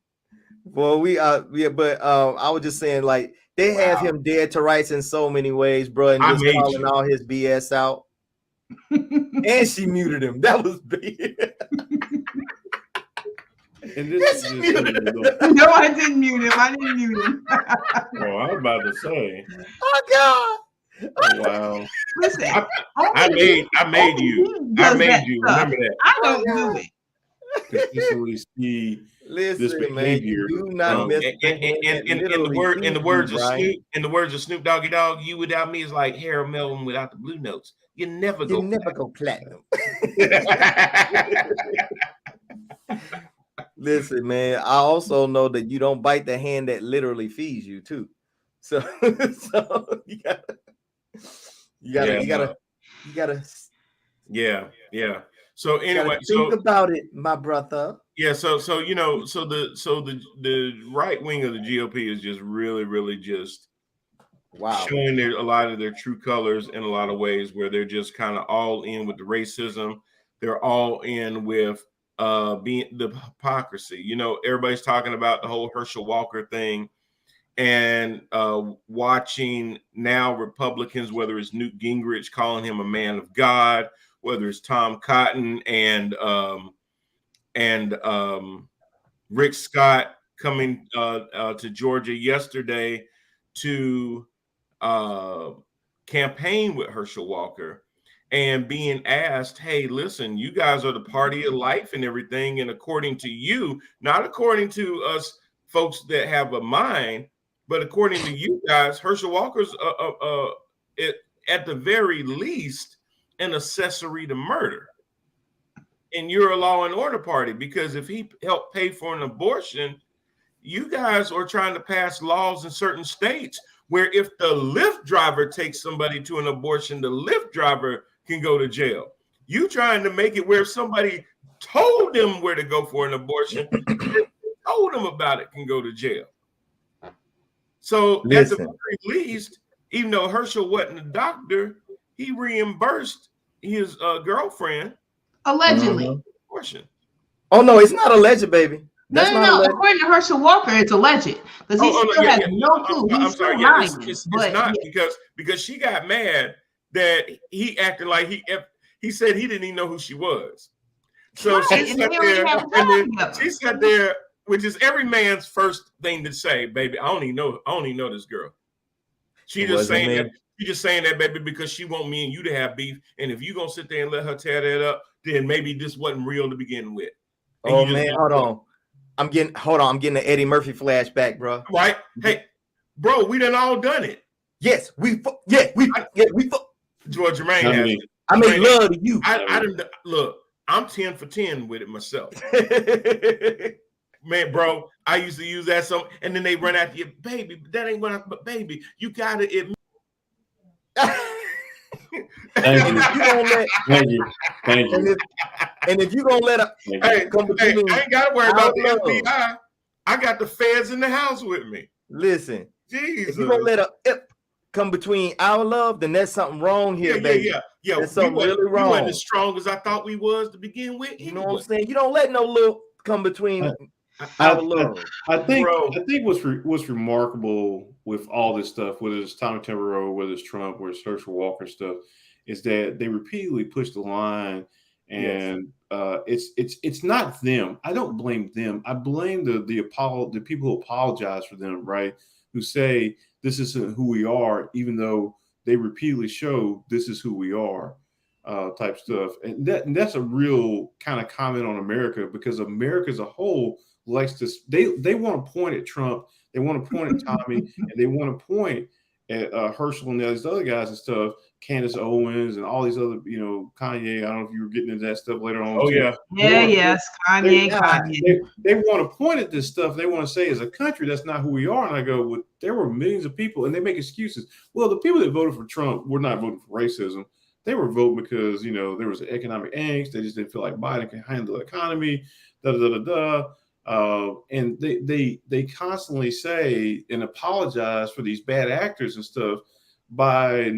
Well, but I was just saying, like, they have him dead to rights in so many ways, bro, and just calling all his BS out. And she muted him. That was big. And this is just no, I didn't mute him. I didn't mute him. Oh, I was about to say. Oh God! Oh, wow. Listen, I made you. Remember that. I don't do it. Consistently see this Listen, man, behavior. you do not miss In the words of Snoop Doggy Dogg, you without me is like Harold Melvin without the blue notes. You never go platinum. Listen, man, I also know that you don't bite the hand that literally feeds you too. So you gotta. Yeah. So anyway, think about it, my brother. Yeah, so the right wing of the GOP is just really just showing a lot of their true colors in a lot of ways, where they're just kind of all in with the racism. They're all in with being the hypocrisy. You know, everybody's talking about the whole Hershel Walker thing, and watching now Republicans, whether it's Newt Gingrich calling him a man of God, whether it's Tom Cotton and Rick Scott coming to Georgia yesterday to campaign with Hershel Walker, and being asked, hey, listen, you guys are the party of life and everything. And according to you, not according to us folks that have a mind, but according to you guys, Hershel Walker's at the very least an accessory to murder. And you're a law and order party, because if he helped pay for an abortion, you guys are trying to pass laws in certain states where if the Lyft driver takes somebody to an abortion, the Lyft driver can go to jail. You trying to make it where somebody told them where to go for an abortion, told them about it, can go to jail. So at the very least, even though Hershel wasn't a doctor, he reimbursed his girlfriend. Allegedly. Abortion. Oh no, it's not alleged, baby. That's no. According to Hershel Walker, it's alleged because he still has no clue. He's still lying. It's not because she got mad that he acted like he said he didn't even know who she was. So she sat there, which is every man's first thing to say, baby. I only know this girl. She just saying that, baby, because she want me and you to have beef. And if you gonna sit there and let her tear that up, then maybe this wasn't real to begin with. And oh man, hold on. I'm getting an Eddie Murphy flashback, bro. Right? Hey, bro, we done all done it. Yes, we George Jermaine has it. I made love to you. I didn't look. I'm 10 for 10 with it myself. Man, bro, I used to use that song, and then they run after you, baby. That ain't what but baby, you gotta admit. Thank you. And if you gonna let her, I ain't gotta worry about the FBI. I got the feds in the house with me. Listen, Jesus. If you gonna let her come between our love, then there's something wrong here, baby. Yeah. There's something really wrong. We wasn't as strong as I thought we was to begin with. You know what I'm saying? You don't let no little come between our love. I think what's remarkable with all this stuff, whether it's Tommy Timberrow, whether it's Trump, whether it's Hershel Walker stuff, is that they repeatedly push the line, and it's not them. I don't blame them. I blame the people who apologize for them, right? Who say this isn't who we are, even though they repeatedly show this is who we are, type stuff. And that's a real kind of comment on America, because America as a whole likes to, they want to point at Trump, they want to point at Tommy, and they want to point at Hershel and these other guys and stuff, Candace Owens and all these other, Kanye. I don't know if you were getting into that stuff later on. Oh, yeah. Yes, Kanye. They want to point at this stuff. They want to say, as a country, that's not who we are. And I go, well, there were millions of people, and they make excuses. Well, the people that voted for Trump were not voting for racism. They were voting because, there was economic angst. They just didn't feel like Biden can handle the economy, and they constantly say and apologize for these bad actors and stuff by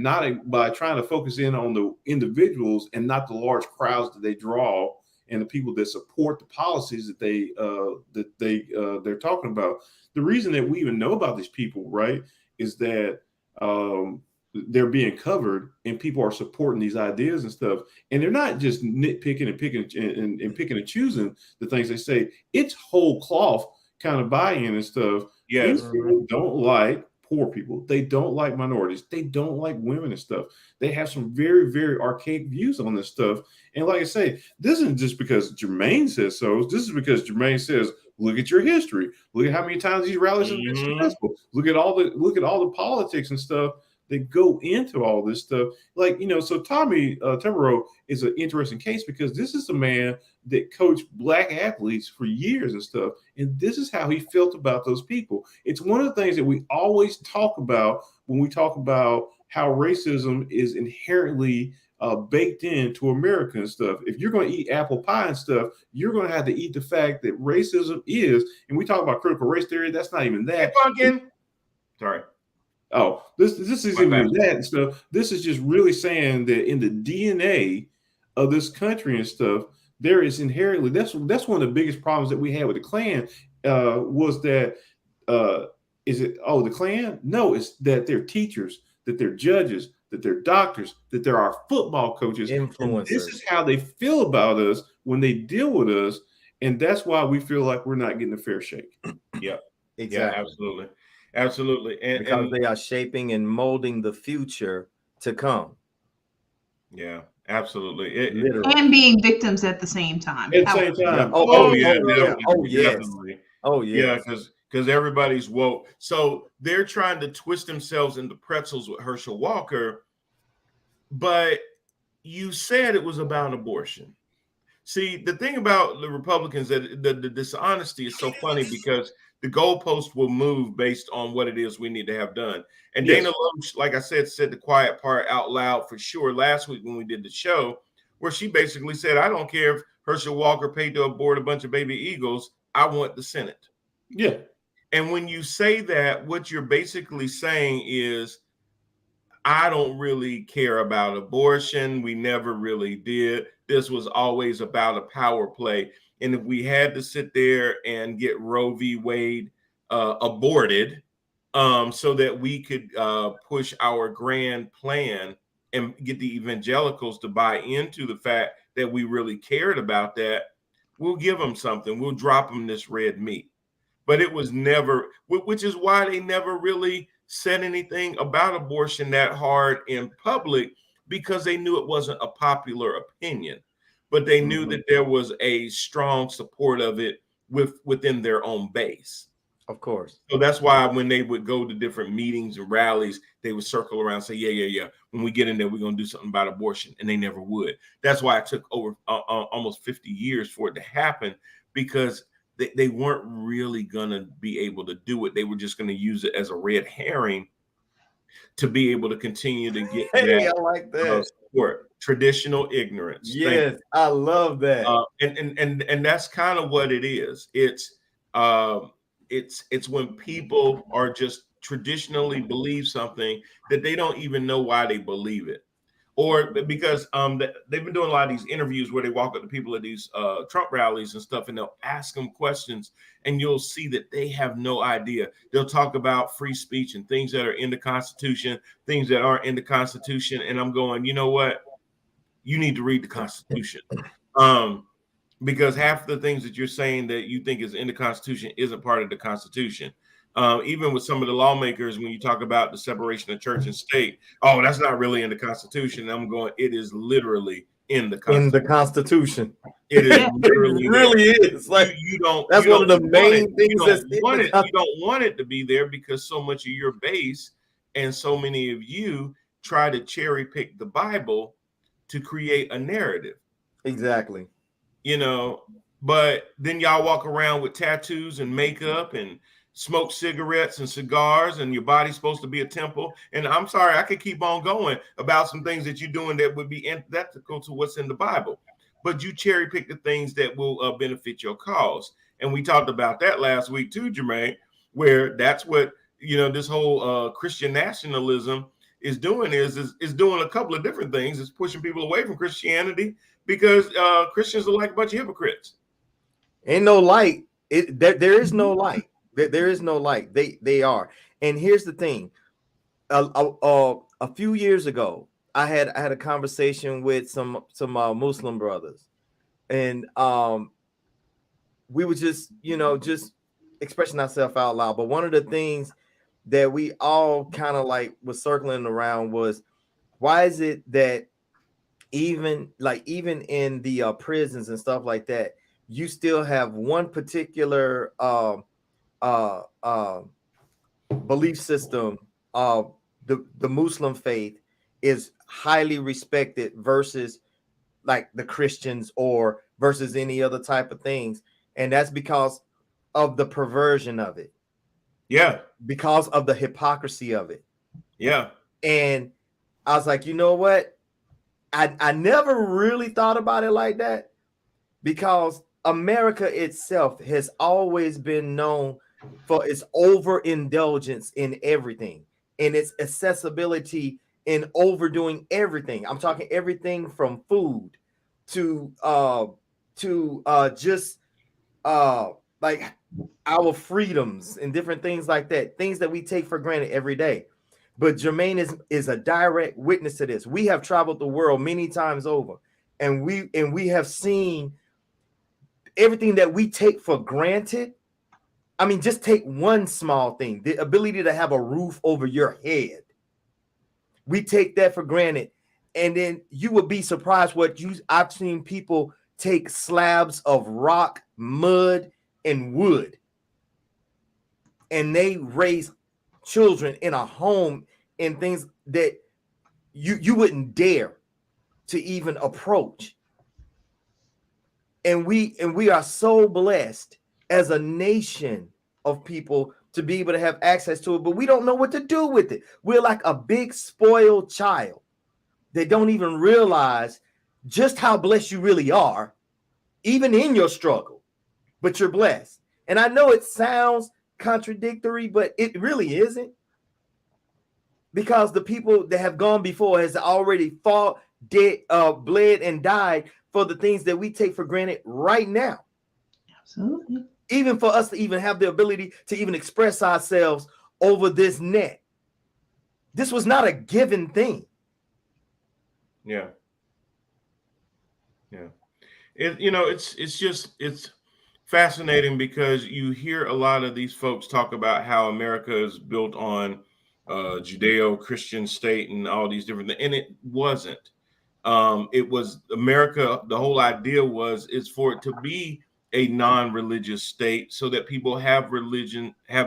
trying to focus in on the individuals and not the large crowds that they draw and the people that support the policies that they're talking about. The reason that we even know about these people, right, is that they're being covered and people are supporting these ideas and stuff. And they're not just nitpicking and picking and picking and choosing the things they say. It's whole cloth kind of buy-in and stuff. Yes. These people don't like poor people. They don't like minorities. They don't like women and stuff. They have some very, very archaic views on this stuff. And like I say, this isn't just because Jermaine says so. This is because Jermaine says, look at your history. Look at how many times these rallies have been successful. Look at all the politics and stuff that go into all this stuff. Like, so Tommy Timberrow is an interesting case because this is a man that coached black athletes for years and stuff. And this is how he felt about those people. It's one of the things that we always talk about when we talk about how racism is inherently baked into America and stuff. If you're going to eat apple pie and stuff, you're going to have to eat the fact that racism is, and we talk about critical race theory, that's not even that. Sorry. Oh, this isn't even that and stuff. This is just really saying that in the DNA of this country and stuff, there is inherently, that's one of the biggest problems that we had with the Klan was that, the Klan? No, it's that they're teachers, that they're judges, that they're doctors, that they're our football coaches. Influencers. This is how they feel about us when they deal with us. And that's why we feel like we're not getting a fair shake. Yeah, Exactly. Yeah, absolutely. Absolutely. Because they are shaping and molding the future to come. Yeah, absolutely. And being victims at the same time. At the same time. Yeah, because everybody's woke. So they're trying to twist themselves into pretzels with Hershel Walker. But you said it was about abortion. See, the thing about the Republicans, that the dishonesty is so funny because the goalpost will move based on what it is we need to have done. And Yes. Dana Loesch, like I said the quiet part out loud for sure last week when we did the show, where she basically said, I don't care if Hershel Walker paid to abort a bunch of baby eagles. I want the Senate. Yeah. And when you say that, what you're basically saying is, I don't really care about abortion. We never really did. This was always about a power play. And if we had to sit there and get Roe v. Wade aborted so that we could push our grand plan and get the evangelicals to buy into the fact that we really cared about that, we'll give them something. We'll drop them this red meat. But it was never, which is why they never really said anything about abortion that hard in public, because they knew it wasn't a popular opinion. But they knew that there was a strong support of it within their own base. Of course. So that's why when they would go to different meetings and rallies, they would circle around and say, yeah. When we get in there, we're going to do something about abortion. And they never would. That's why it took over almost 50 years for it to happen, because they weren't really going to be able to do it. They were just going to use it as a red herring to be able to continue to get I like that. Support. Traditional ignorance. Yes, I love that. And that's kind of what it is. It's when people are just traditionally believe something that they don't even know why they believe it. Or because they've been doing a lot of these interviews where they walk up to people at these Trump rallies and stuff, and they'll ask them questions, and you'll see that they have no idea. They'll talk about free speech and things that are in the Constitution, things that aren't in the Constitution. And I'm going, you know what? You need to read the Constitution. Because half the things that you're saying that you think is in the Constitution isn't part of the Constitution. Even with some of the lawmakers, when you talk about the separation of church and state, oh, that's not really in the Constitution. And I'm going, it is literally in the Constitution. In the Constitution. It is literally it really is. Like you don't. That's you one of the main things. You don't want it to be there because so much of your base and so many of you try to cherry pick the Bible to create a narrative. Exactly. You know, but then y'all walk around with tattoos and makeup and smoke cigarettes and cigars, and your body's supposed to be a temple. And I'm sorry, I could keep on going about some things that you're doing that would be antithetical to what's in the Bible. But you cherry pick the things that will benefit your cause. And we talked about that last week too, Jermaine, where that's what, you know, this whole Christian nationalism is doing is doing a couple of different things. It's pushing people away from Christianity because Christians are like a bunch of hypocrites. Ain't no light. There is no light. There is no light. They are. And here's the thing. a few years ago, I had a conversation with some Muslim brothers, and we were just just expressing ourselves out loud. But one of the things that we all kind of like was circling around was, why is it that even in the prisons and stuff like that, you still have one particular uh belief system, the Muslim faith is highly respected versus like the Christians or versus any other type of things, and that's because of the perversion of it. Yeah. Because of the hypocrisy of it. Yeah. And I was like, you know what? I never really thought about it like that, because America itself has always been known for its overindulgence in everything, and its accessibility in overdoing everything. I'm talking everything from food to just like our freedoms and different things like that, things that we take for granted every day. But Jermaine is a direct witness to this. We have traveled the world many times over, and we have seen everything that we take for granted. I mean, just take one small thing, the ability to have a roof over your head. We take that for granted. And then you would be surprised I've seen people take slabs of rock, mud, and wood, and they raise children in a home and things that you wouldn't dare to even approach. And we are so blessed as a nation of people to be able to have access to it, but we don't know what to do with it. We're like a big spoiled child that don't even realize just how blessed you really are, even in your struggle, but you're blessed. And I know it sounds contradictory, but it really isn't, because the people that have gone before has already fought, bled, and died for the things that we take for granted right now. Absolutely. Even for us to even have the ability to even express ourselves over this net. This was not a given thing. Yeah. Yeah. It's fascinating, because you hear a lot of these folks talk about how America is built on Judeo-Christian state and all these different things, and it wasn't. It was America. The whole idea is for it to be a non-religious state, so that people have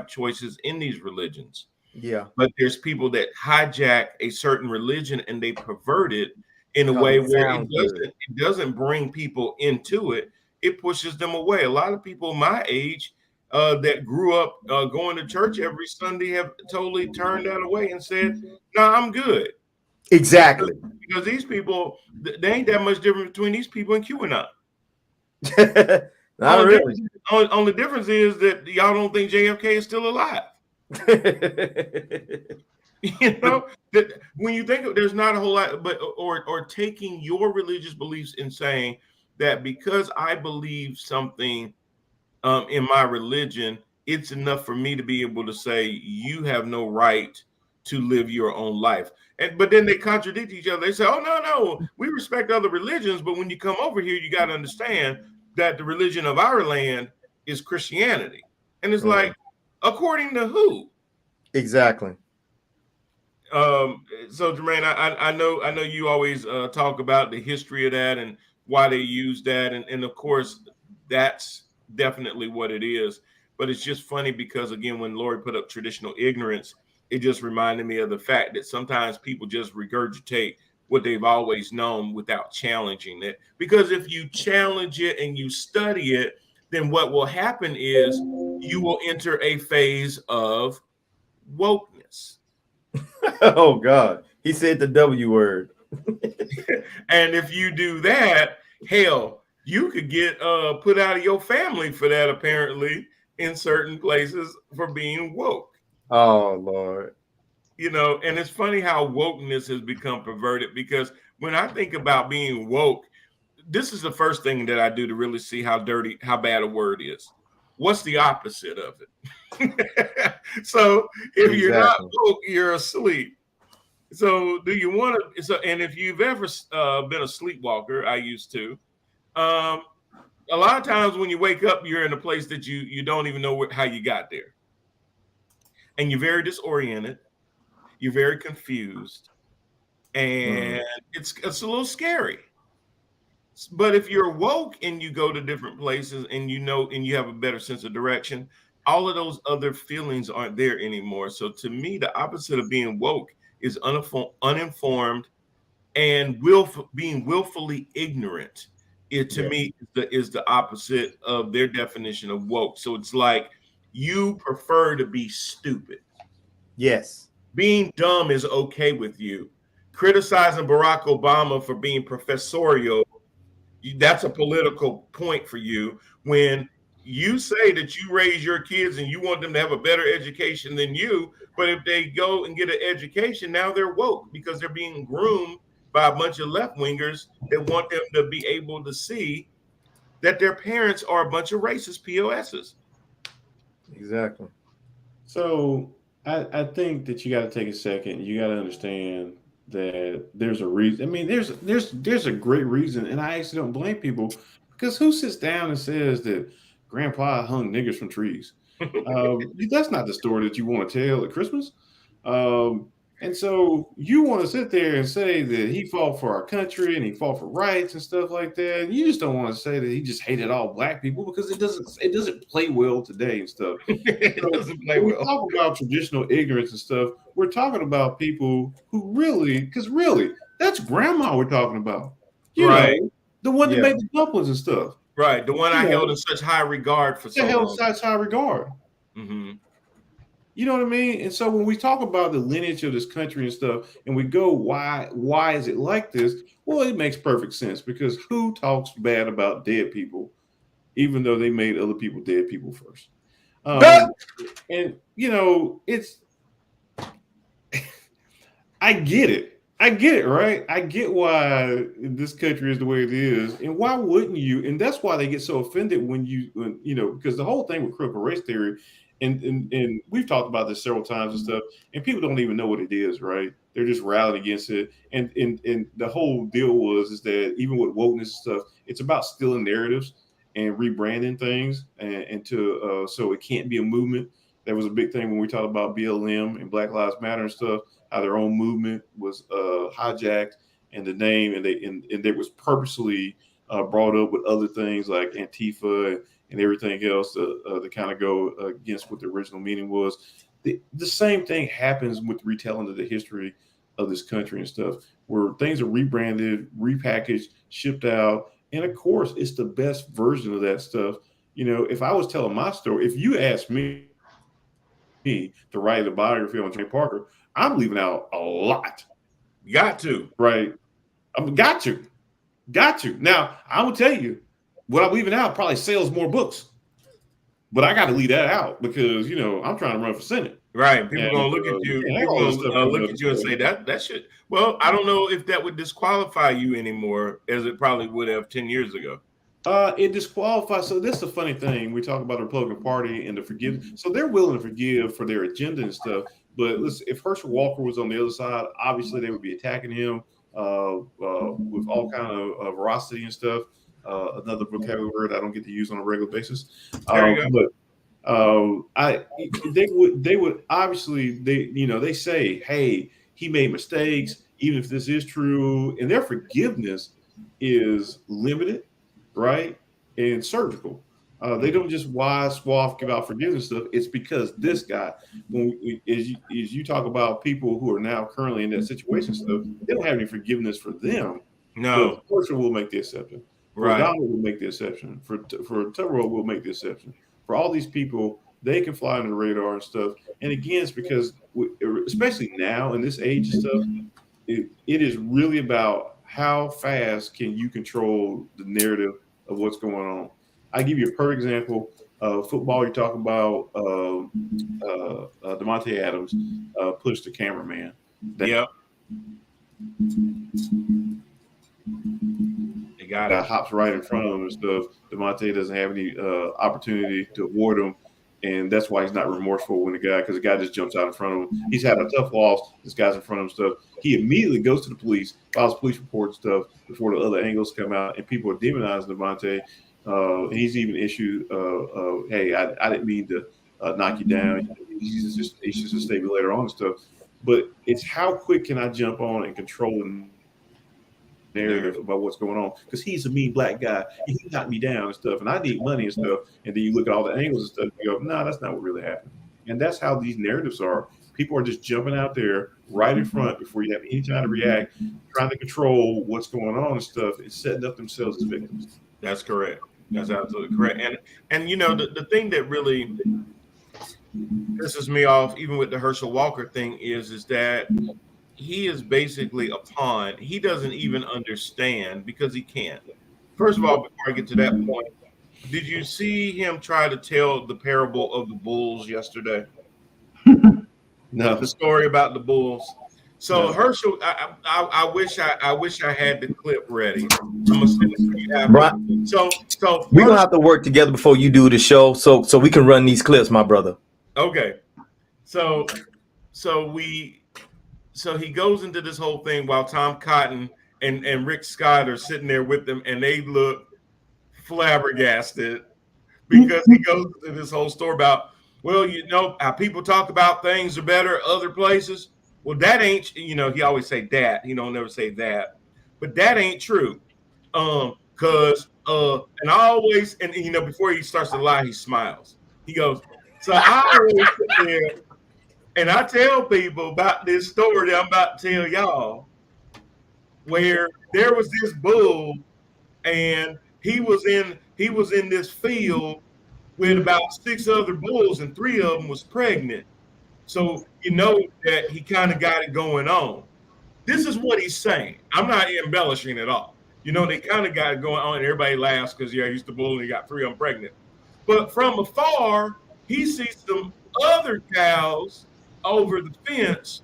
choices in these religions. Yeah. But there's people that hijack a certain religion and they pervert it in a way where it doesn't bring people into it. It pushes them away. A lot of people my age that grew up going to church every Sunday have totally turned that away and said, "No, I'm good." Exactly. Because these people, there ain't that much difference between these people and QAnon. Not really. Only difference is that y'all don't think JFK is still alive. You know, that when you think of, there's not a whole lot, but or taking your religious beliefs and saying that because I believe something in my religion, it's enough for me to be able to say you have no right to live your own life. But then they contradict each other. They say, "Oh no, we respect other religions, but when you come over here, you got to understand that the religion of our land is Christianity." And it's like, according to who? Exactly. So Jermaine, I know you always talk about the history of that and why they use that, and of course that's definitely what it is. But it's just funny because, again, when Lori put up traditional ignorance, it just reminded me of the fact that sometimes people just regurgitate what they've always known without challenging it. Because if you challenge it and you study it, then what will happen is you will enter a phase of wokeness. Oh God, he said the W word. And if you do that, hell, you could get put out of your family for that, apparently, in certain places, for being woke. Oh Lord. You know, and it's funny how wokeness has become perverted, because when I think about being woke, this is the first thing that I do to really see how bad a word is. what's the opposite of it? So if you're not woke, you're asleep. So do you want to? So, and if you've ever been a sleepwalker, I used to. A lot of times when you wake up, you're in a place that you don't even know how you got there, and you're very disoriented. You're very confused, and it's a little scary. But if you're woke and you go to different places and you know and you have a better sense of direction, all of those other feelings aren't there anymore. So to me, the opposite of being woke is uninformed and being willfully ignorant. It to me is the opposite of their definition of woke. So it's like you prefer to be stupid. Yes. Being dumb is okay with you. Criticizing Barack Obama for being professorial, that's a political point for you. When you say that you raise your kids and you want them to have a better education than you, but if they go and get an education, now they're woke because they're being groomed by a bunch of left-wingers that want them to be able to see that their parents are a bunch of racist POSs. Exactly. So I think that you got to take a second. You got to understand that there's a reason. I mean, there's a great reason, and I actually don't blame people because who sits down and says that Grandpa hung niggers from trees? That's not the story that you want to tell at Christmas. And so you want to sit there and say that he fought for our country and he fought for rights and stuff like that. And you just don't want to say that he just hated all black people because it doesn't play well today and stuff. It doesn't play when well. we talk about traditional ignorance and stuff, we're talking about people who really, that's grandma we're talking about. You know, the one that made the dumplings and stuff. Right. The one I held in such high regard for so long. Held in such high regard. Mm-hmm. You know what I mean? And so when we talk about the lineage of this country and stuff, and we go, why is it like this? Well, it makes perfect sense because who talks bad about dead people, even though they made other people dead people first? And you know, I get it, right? I get why this country is the way it is, and why wouldn't you? And that's why they get so offended when you know, because the whole thing with critical race theory. And we've talked about this several times and stuff, and people don't even know what it is, right? They're just rallying against it. And the whole deal is that even with wokeness and stuff, it's about stealing narratives and rebranding things and to so it can't be a movement. That was a big thing when we talked about BLM and Black Lives Matter and stuff, how their own movement was hijacked and the name and it was purposely brought up with other things like Antifa and everything else to kind of go against what the original meaning was. The same thing happens with retelling of the history of this country and stuff, where things are rebranded, repackaged, shipped out. And of course, it's the best version of that stuff. You know, if I was telling my story, if you asked me to write a biography on Jay Parker, I'm leaving out a lot. Got to. Right. Got to. Now, I will tell you, what I'm leaving out probably sells more books. But I got to leave that out because, you know, I'm trying to run for Senate. Right. People going to look at you. People going to look at you and say that should. Well, I don't know if that would disqualify you anymore as it probably would have 10 years ago. It disqualifies. So this is the funny thing. We talk about the Republican Party and the forgive. So they're willing to forgive for their agenda and stuff. But listen, if Hershel Walker was on the other side, obviously they would be attacking him with all kind of veracity and stuff. Another vocabulary word I don't get to use on a regular basis. But they would obviously they say, hey, he made mistakes, even if this is true, and their forgiveness is limited, right, and surgical. They don't just wide swath give out forgiveness stuff. It's because this guy, as you talk about people who are now currently in that situation stuff, they don't have any forgiveness for them. No, Hershel will make the exception. Right. Donald will make the exception. For Tubero will make the exception. For all these people, they can fly under the radar and stuff. And again, it's because, especially now in this age and stuff, it is really about how fast can you control the narrative of what's going on. I give you a perfect example. Football, you're talking about Devontae Adams pushed the cameraman. Got that it. hops right in front of him and stuff. Devontae doesn't have any opportunity to avoid him, and that's why he's not remorseful because the guy just jumps out in front of him. He's had a tough loss. This guy's in front of him stuff. He immediately goes to the police, files police report and stuff before the other angles come out, and people are demonizing Devontae. And he's even issued, "Hey, I didn't mean to knock you down. He's just a statement later on and stuff." But it's how quick can I jump on and control the narrative about what's going on, because he's a mean black guy. He knocked me down and stuff, and I need money and stuff. And then you look at all the angles and stuff, and you go, "No, that's not what really happened." And that's how these narratives are. People are just jumping out there right in front before you have any time to react, trying to control what's going on and stuff, and setting up themselves as victims. That's correct. That's absolutely correct. And you know, the thing that really pisses me off, even with the Hershel Walker thing, is that he is basically a pawn. He doesn't even understand because he can't. First of all, before I get to that point, did you see him try to tell the parable of the bulls yesterday? No. The story about the bulls. So No. Hershel, I wish I had the clip ready. I'm gonna send it to you after. Brian, So we're gonna have to work together before you do the show, so we can run these clips, my brother. Okay. So he goes into this whole thing while Tom Cotton and Rick Scott are sitting there with them, and they look flabbergasted because he goes into this whole story about, well, you know, how people talk about things are better other places. Well, that ain't, you know, he always say that. He don't never say that. But that ain't true. Cause and I always, and you know, before he starts to lie, he smiles. He goes, so I always sit there and I tell people about this story that I'm about to tell y'all, where there was this bull and he was in this field with about 6 other bulls, and 3 of them was pregnant. So you know that he kind of got it going on. This is what he's saying. I'm not embellishing at all. You know, they kind of got it going on, and everybody laughs because, yeah, he's the bull and he got 3 of them pregnant. But from afar, he sees some other cows over the fence,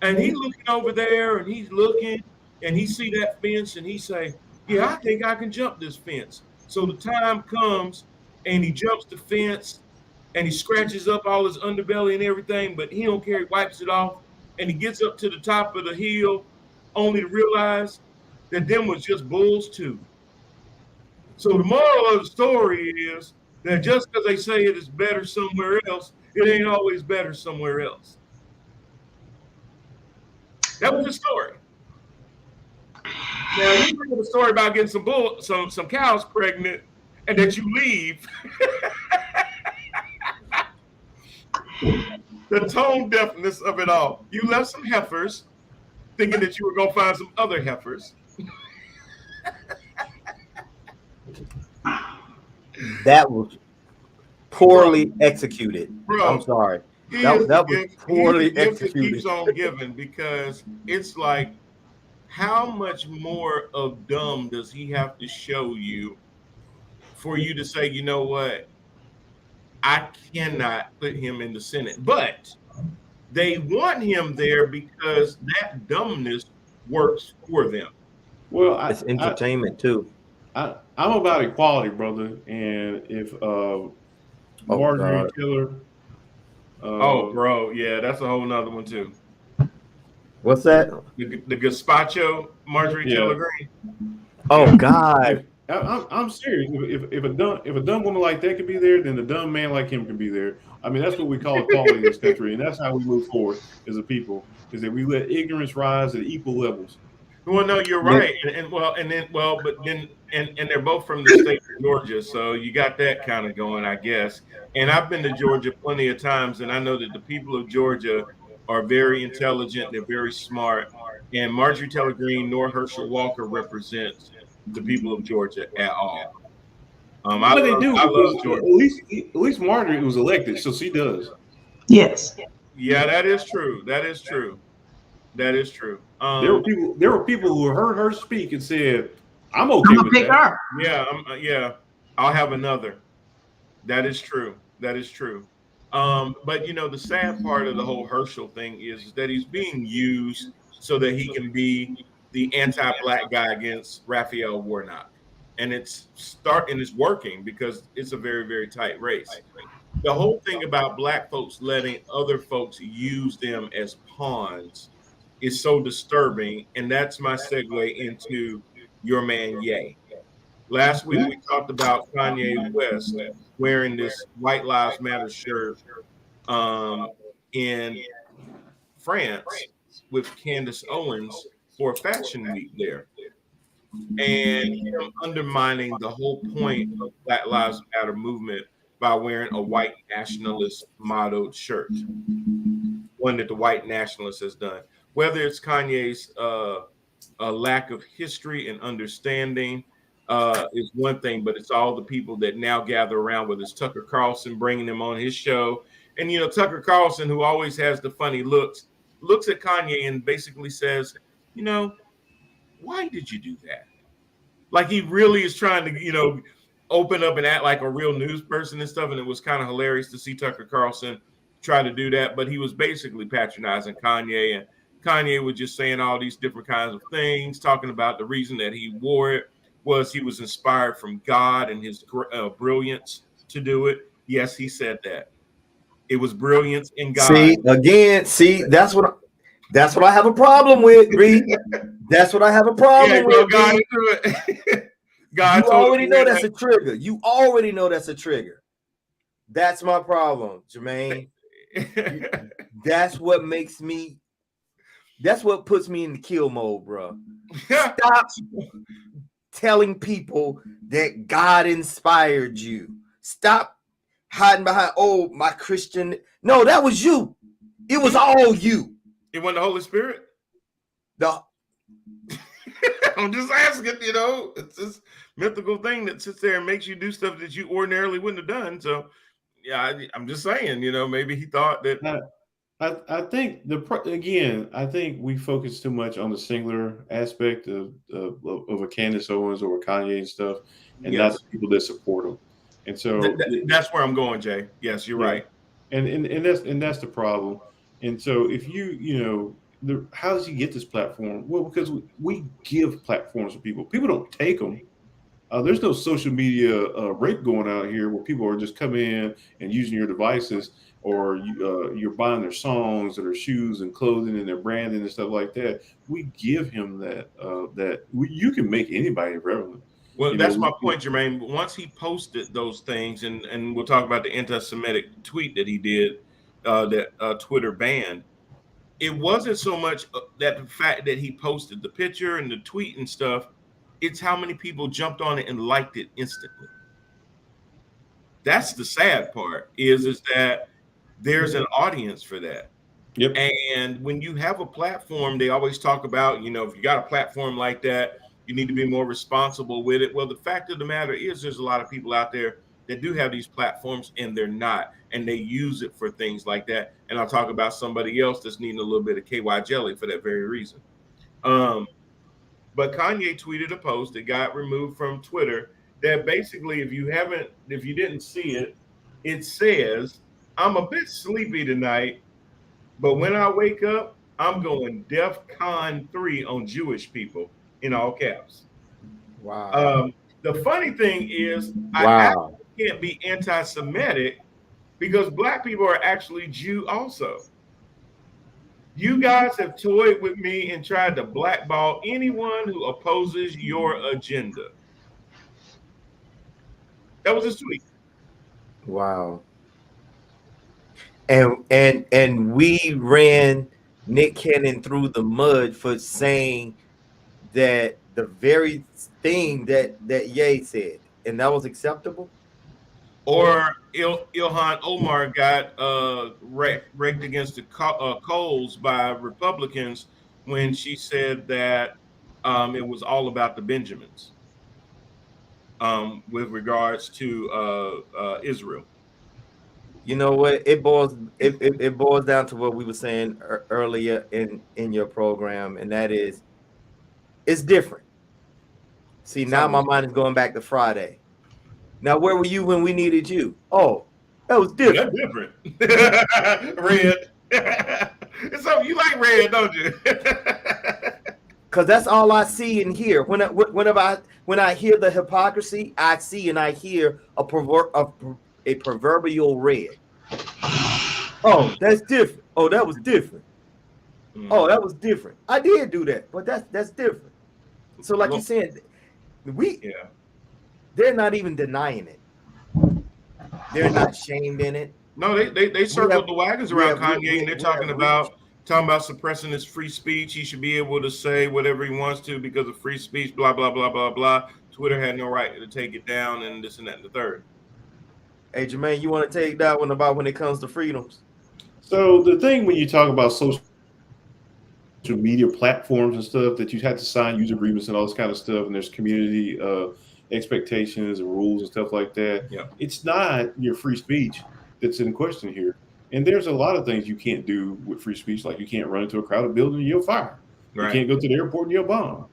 and he's looking over there, and he's looking, and he see that fence, and he say, yeah, I think I can jump this fence. So the time comes, and he jumps the fence, and he scratches up all his underbelly and everything, but he don't care. He wipes it off, and he gets up to the top of the hill, only to realize that them was just bulls too. So the moral of the story is that just because they say it is better somewhere else, it ain't always better somewhere else. That was the story. Now you bring up a story about getting some cows pregnant, and that you leave. The tone deafness of it all. You left some heifers, thinking that you were gonna find some other heifers. That was poorly executed. Bro, I'm sorry. That was poorly executed. Keeps on giving, because it's like, how much more of dumb does he have to show you for you to say, you know what, I cannot put him in the Senate? But they want him there because that dumbness works for them. Well, It's entertainment too. I'm about equality, brother. And if Marjorie Taylor, bro, yeah, that's a whole nother one too. What's that? The gazpacho Marjorie Taylor Greene. Oh God. I'm serious. If a dumb woman like that can be there, then a dumb man like him can be there. I mean, that's what we call equality in this country, and that's how we move forward as a people, is that we let ignorance rise at equal levels. Well, no, you're right, and they're both from the state of Georgia, so you got that kind of going, I guess. And I've been to Georgia plenty of times, and I know that the people of Georgia are very intelligent, they're very smart, and Marjorie Taylor Greene nor Hershel Walker represents the people of Georgia at all. I love Georgia. At least Marjorie was elected, so she does. Yes. Yeah, that is true. That is true. There were people who heard her speak and said, "I'm okay with that." Her. Yeah, I'll have another. That is true. But you know, the sad part of the whole Hershel thing is that he's being used so that he can be the anti-black guy against Raphael Warnock, and it's working because it's a very, very tight race. The whole thing about black folks letting other folks use them as pawns is so disturbing, and that's my segue into your man Ye. Last week we talked about Kanye West wearing this White Lives Matter shirt in France with Candace Owens for a fashion week there, and him undermining the whole point of Black Lives Matter movement by wearing a white nationalist mottoed shirt, one that the white nationalist has done. Whether it's Kanye's a lack of history and understanding is one thing, but it's all the people that now gather around, whether it's Tucker Carlson bringing him on his show. And, Tucker Carlson, who always has the funny looks at Kanye and basically says, why did you do that? Like he really is trying to, open up and act like a real news person and stuff. And it was kind of hilarious to see Tucker Carlson try to do that. But he was basically patronizing Kanye, and Kanye was just saying all these different kinds of things, talking about the reason that he wore it was he was inspired from God and his brilliance to do it. Yes, he said that. It was brilliance in God. That's what I have a problem with, Reed. That's what I have a problem with. God into it. God, you already know that's a trigger. You already know that's a trigger. That's my problem, Jermaine. That's what puts me in the kill mode, bro. Stop telling people that God inspired you. Stop hiding behind, my Christian. No, that was you. It was all you. It wasn't the Holy Spirit? I'm just asking, it's this mythical thing that sits there and makes you do stuff that you ordinarily wouldn't have done. So, yeah, I'm just saying, maybe he thought that. I think I think we focus too much on the singular aspect of a Candace Owens or a Kanye and stuff, and not the people that support them. And so that's where I'm going, Jay. Yes, you're right. And that's the problem. And so if how does he get this platform? Well, because we give platforms to people. People don't take them. There's no social media rape going out here where people are just coming in and using your devices, or you're buying their songs or their shoes and clothing and their branding and stuff like that. We give him you can make anybody relevant. Well, that's my point, Jermaine. Once he posted those things, and we'll talk about the anti-Semitic tweet that he did that Twitter banned, it wasn't so much that the fact that he posted the picture and the tweet and stuff, it's how many people jumped on it and liked it instantly. That's the sad part, is that there's an audience for that. Yep. And when you have a platform, they always talk about, if you got a platform like that, you need to be more responsible with it. Well, the fact of the matter is there's a lot of people out there that do have these platforms and they're not, and they use it for things like that. And I'll talk about somebody else that's needing a little bit of KY jelly for that very reason. But Kanye tweeted a post that got removed from Twitter that basically, if you didn't see it, it says, "I'm a bit sleepy tonight, but when I wake up, I'm going DEFCON 3 on Jewish people," in all caps. Wow. The funny thing is, I can't be anti-Semitic because black people are actually Jew also. You guys have toyed with me and tried to blackball anyone who opposes your agenda. That was his tweet. Wow. And we ran Nick Cannon through the mud for saying that the very thing that Ye said, and that was acceptable. Or Ilhan Omar got raked against the coals by Republicans when she said that it was all about the Benjamins with regards to Israel. You know what? It boils down to what we were saying earlier in your program, and that is, it's different. See, now my mind is going back to Friday. Now, where were you when we needed you? Oh, that was different. That's different. Red. So you like red, don't you? Because that's all I see and hear. When I hear the hypocrisy, I see and I hear a proverbial red. Oh, that's different. Oh, that was different. Oh, that was different. I did do that, but that's different. So, like you said, they're not even denying it. They're not shamed in it. No, they circled the wagons around Kanye, and they're talking about suppressing his free speech. He should be able to say whatever he wants to because of free speech, blah, blah, blah, blah, blah. Twitter had no right to take it down and this and that and the third. Hey, Jermaine, you want to take that one about when it comes to freedoms? So the thing when you talk about social media platforms and stuff that you have to sign user agreements and all this kind of stuff, and there's community expectations and rules and stuff like that. Yeah. It's not your free speech that's in question here. And there's a lot of things you can't do with free speech, like you can't run into a crowded building and you'll fire. Right. You can't go to the airport and you'll bomb.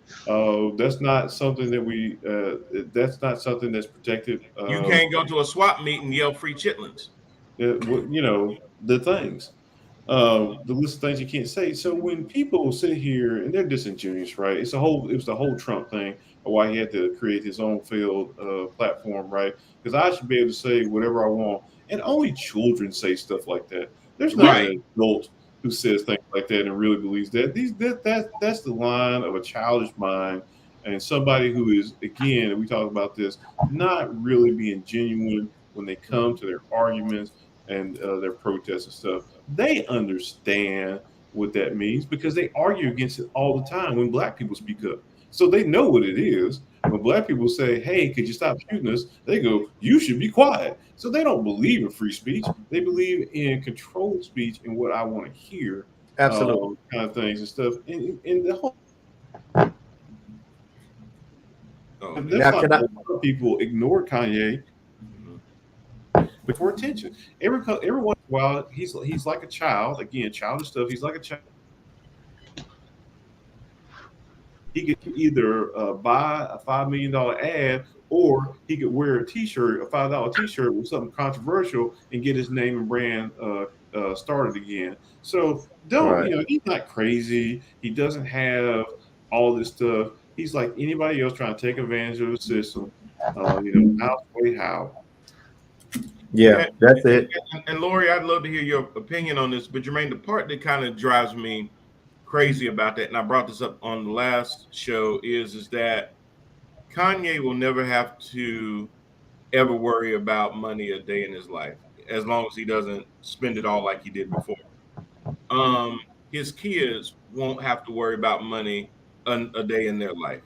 That's not something that that's not something that's protected. You can't go to a swap meet and yell free chitlins. You know, the things. The list of things you can't say. So when people sit here and they're disingenuous, right? It was the whole Trump thing, or why he had to create his own failed platform, right? Because I should be able to say whatever I want, and only children say stuff like that. There's not an adult who says things like that and really believes that. That's the line of a childish mind and somebody who is, again, we talk about this, not really being genuine when they come to their arguments and their protests and stuff. They understand what that means because they argue against it all the time when black people speak up. So they know what it is. When black people say, hey, could you stop shooting us? They go, you should be quiet. So they don't believe in free speech. They believe in controlled speech and what I want to hear. Absolutely. Kind of things and stuff. And the whole people ignore Kanye for attention. Every once in a while, he's like a child. Again, childish stuff. He's like a child. He could either buy a $5 million ad, or he could wear a T-shirt, a $5 T-shirt with something controversial, and get his name and brand started again. So he's not crazy. He doesn't have all this stuff. He's like anybody else trying to take advantage of the system. How. Yeah, that's it. And Lori, I'd love to hear your opinion on this. But Jermaine, the part that kind of drives me crazy about that, and I brought this up on the last show, is that Kanye will never have to ever worry about money a day in his life, as long as he doesn't spend it all like he did before. His kids won't have to worry about money a day in their life.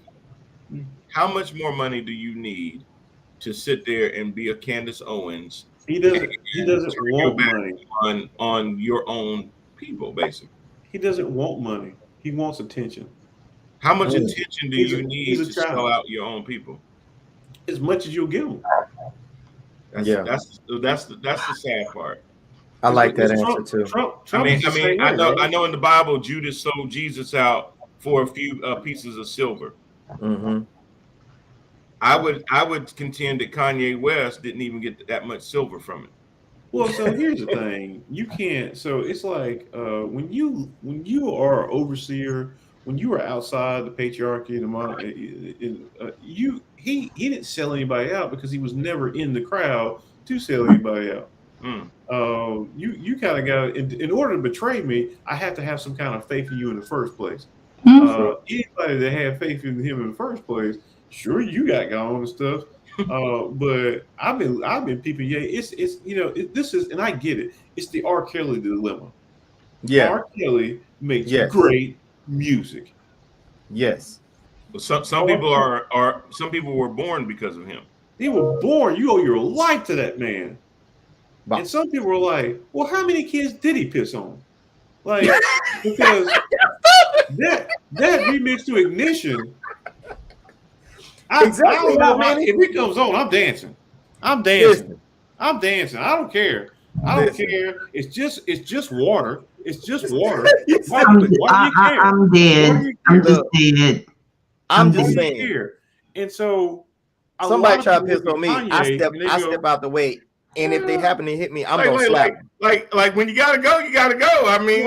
How much more money do you need to sit there and be a Candace Owens? He doesn't want money on your own people, basically. He doesn't want money. He wants attention. How much attention do you need to sell out your own people? As much as you'll give them. That's the sad part. I like that answer too. Trump I know in the Bible Judas sold Jesus out for a few pieces of silver. Mm-hmm. I would contend that Kanye West didn't even get that much silver from it. Well, so here's the thing: you can't. So it's like when you are an overseer, when you are outside the patriarchy and the money, he didn't sell anybody out because he was never in the crowd to sell anybody out. You kind of got in order to betray me, I have to have some kind of faith in you in the first place. Anybody that had faith in him in the first place, sure, you got gone and stuff. But I've been peeping. Yeah, it's this is, and I get it. It's the R. Kelly dilemma. Yeah, R. Kelly makes great music. Yes. Well, some people were born because of him. They were born. You owe your life to that man. Wow. And some people were like, "Well, how many kids did he piss on?" Like, because that remix to Ignition. Exactly. I don't know, man. If he comes on, I'm dancing. I don't care. Care. It's just water. It's just water. I'm dead. I'm just dead. I'm just saying. And so somebody try to piss on me. I step out the way. And if they happen to hit me, I'm gonna slap them. Like when you gotta go, you gotta go. I mean,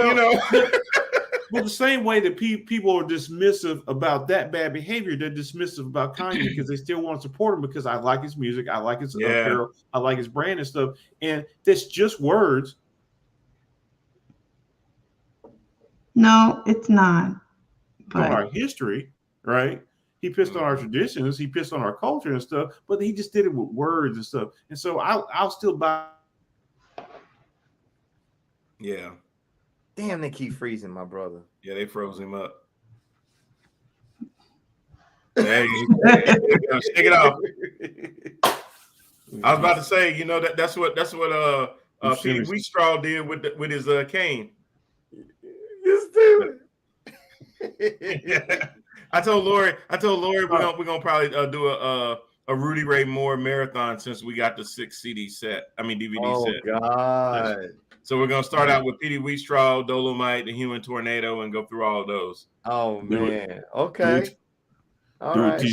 Well, the same way that people are dismissive about that bad behavior, they're dismissive about Kanye because they still want to support him because I like his music, I like his apparel, I like his brand and stuff. And that's just words. No, it's not. But on our history, right? He pissed on our traditions, he pissed on our culture and stuff, but he just did it with words and stuff. And so I'll still buy. Yeah. Damn, they keep freezing my brother. Yeah, they froze him up. Hey, shake it off. I was about to say, you know, that's what Petey Wheatstraw did with his cane. You stupid. I told Lori we're gonna probably do a Rudy Ray Moore marathon since we got the 6 CD set. I mean DVD set. Oh God. So we're gonna start out with Petey Wheatstraw, Dolomite, the Human Tornado, and go through all of those. Oh man. Okay. All right.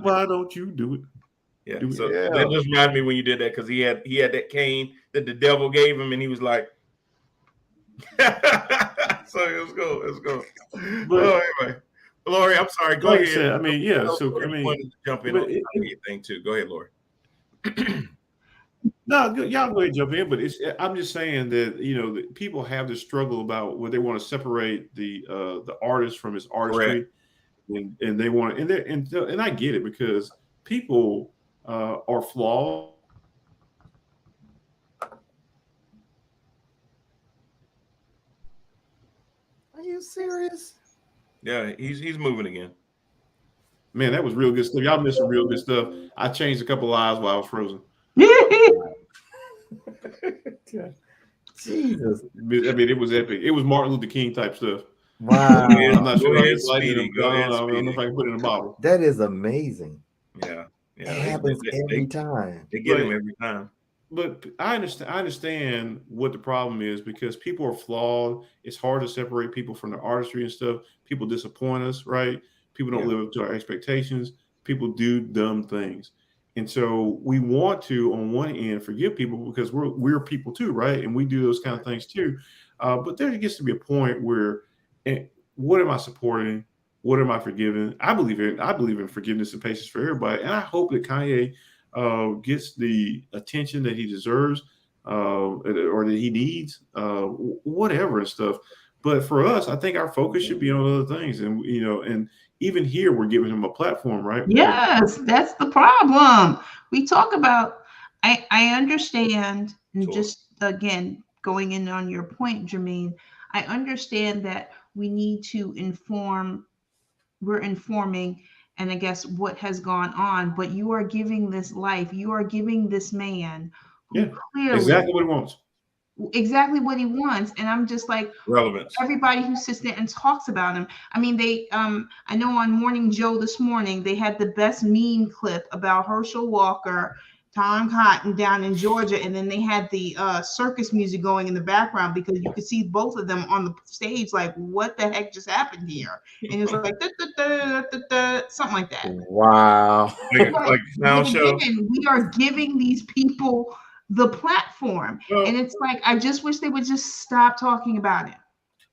Why don't you do it? Yeah. That just reminded me when you did that because he had that cane that the devil gave him, and he was like, so let's go. But anyway, Lori, I'm sorry. Go ahead. Said, I mean, yeah. So I mean, jump in on your thing too. Go ahead, Lori. No, y'all go ahead and jump in, but I'm just saying that, you know, that people have this struggle about where they want to separate the artist from his artistry, and they want to, and I get it because people are flawed. Are you serious? Yeah, he's moving again. Man, that was real good stuff. Y'all missed some real good stuff. I changed a couple lives while I was frozen. Jesus. I mean, it was epic. It was Martin Luther King type stuff. Wow. I'm not sure. Go I ahead, Speedy. don't know if I can put it in a bottle. That is amazing. Yeah. It happens every time. They get him every time. But I understand what the problem is because people are flawed. It's hard to separate people from their artistry and stuff. People disappoint us, right? People don't live up to our expectations. People do dumb things. And so we want to, on one end, forgive people because we're people too, right? And we do those kind of things too. But there gets to be a point where, what am I supporting? What am I forgiving? I believe in forgiveness and patience for everybody. And I hope that Kanye gets the attention that he deserves or that he needs, whatever and stuff. But for us, I think our focus should be on other things. And, you know, and even here, we're giving him a platform, right? Yes, that's the problem. We talk about, I understand, and just again, going in on your point, Jermaine, I understand that we need to we're informing, and I guess what has gone on, but you are giving this life, you are giving this man who clearly exactly what he wants. Exactly what he wants. And I'm just like, relevance. Everybody who sits there and talks about him. I mean, they I know on Morning Joe this morning, they had the best meme clip about Hershel Walker, Tom Cotton down in Georgia, and then they had the circus music going in the background because you could see both of them on the stage, like, what the heck just happened here? And it was like something like that. Wow. Like now show. We are giving these people the platform, and it's like, I just wish they would just stop talking about it.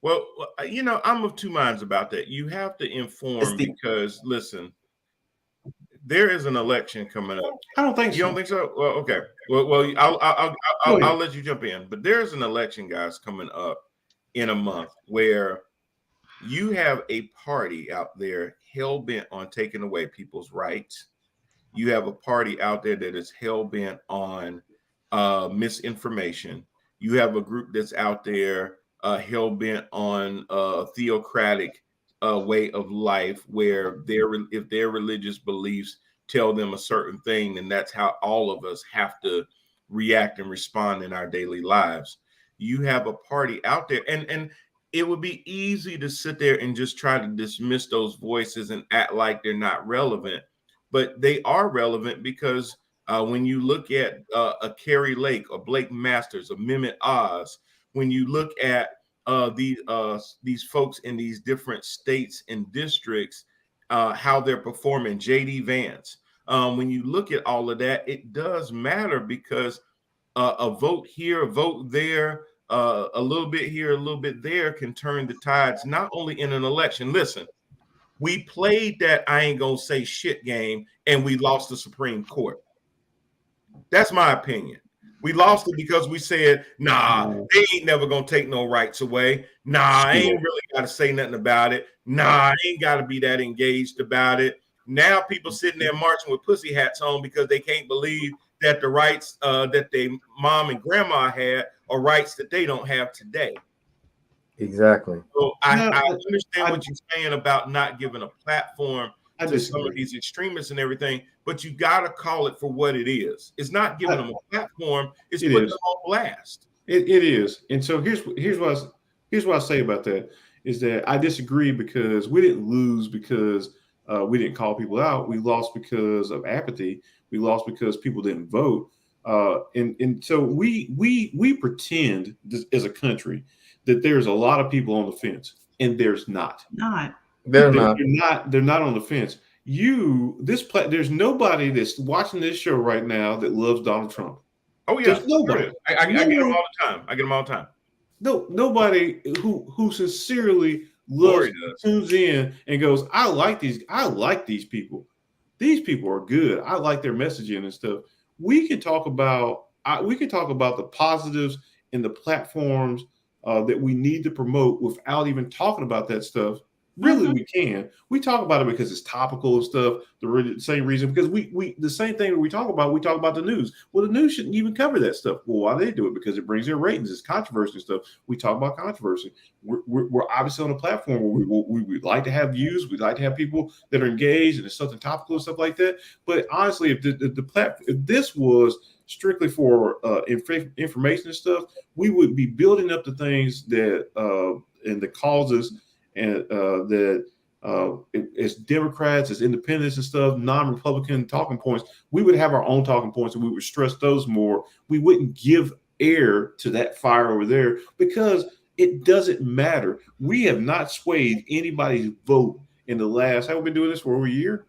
Well, you know, I'm of two minds about that. You have to inform because, listen, there is an election coming up. I don't think so. You don't think so? Well, okay. Well, I'll let you jump in. But there's an election, guys, coming up in a month where you have a party out there hell bent on taking away people's rights. You have a party out there that is hell bent on misinformation. You have a group that's out there hell bent on theocratic way of life, where if their religious beliefs tell them a certain thing, then that's how all of us have to react and respond in our daily lives. You have a party out there, and it would be easy to sit there and just try to dismiss those voices and act like they're not relevant, but they are relevant because when you look at a Carrie Lake, a Blake Masters, a Mehmet Oz, when you look at these folks in these different states and districts, how they're performing, J.D. Vance, when you look at all of that, it does matter because a vote here, a vote there, a little bit here, a little bit there can turn the tides, not only in an election. Listen, we played that I ain't gonna say shit game and we lost the Supreme Court. That's my opinion. We lost it because we said, nah, they ain't never gonna take no rights away. Nah, I ain't really gotta say nothing about it. Nah, I ain't gotta be that engaged about it. Now people sitting there marching with pussy hats on because they can't believe that the rights that their mom and grandma had are rights that they don't have today. Exactly. So I understand what you're saying about not giving a platform to some of these extremists and everything, but you got to call it for what it is. It's not giving them a platform; it's putting them on blast. It is, and so here's what I say about that is that I disagree because we didn't lose because we didn't call people out. We lost because of apathy. We lost because people didn't vote. And so we pretend as a country that there's a lot of people on the fence, and there's not. They're not on the fence. There's nobody that's watching this show right now that loves Donald Trump. Oh yeah, there's nobody. I get them all the time. No, nobody who sincerely loves, tunes in and goes, I like these people. These people are good. I like their messaging and stuff. We can talk about the positives and the platforms that we need to promote without even talking about that stuff. Really, we can. We talk about it because it's topical and stuff. The same reason, because we the same thing that we talk about the news. Well, the news shouldn't even cover that stuff. Well, why do they do it? Because it brings their ratings. It's controversy and stuff. We talk about controversy. We're obviously on a platform where we like to have views. We like to have people that are engaged and it's something topical and stuff like that. But honestly, if this was strictly for information and stuff, we would be building up the things that and the causes and that as Democrats, as independents and stuff, non-Republican talking points, we would have our own talking points and we would stress those more. We wouldn't give air to that fire over there because it doesn't matter. We have not swayed anybody's vote in the last, have we been doing this for over a year?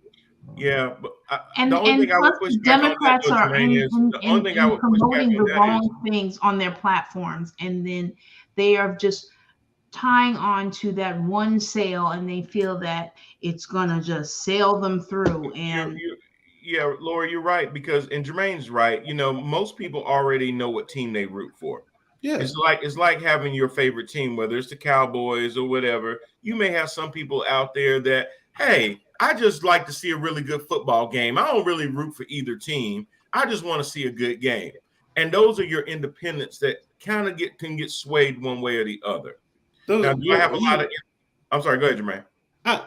Yeah, but the only thing I would push back on that, Jermaine, is the only thing I would push back on that is promoting the wrong things on their platforms, and then they are just tying on to that one sale, and they feel that it's gonna just sail them through. And yeah, Laura, you're right, because and Jermaine's right. You know, most people already know what team they root for. Yeah, it's like having your favorite team, whether it's the Cowboys or whatever. You may have some people out there that, hey, I just like to see a really good football game. I don't really root for either team. I just want to see a good game. And those are your independents that kind of can get swayed one way or the other. Now, do I have a lot of? I'm sorry. Go ahead, Jermaine.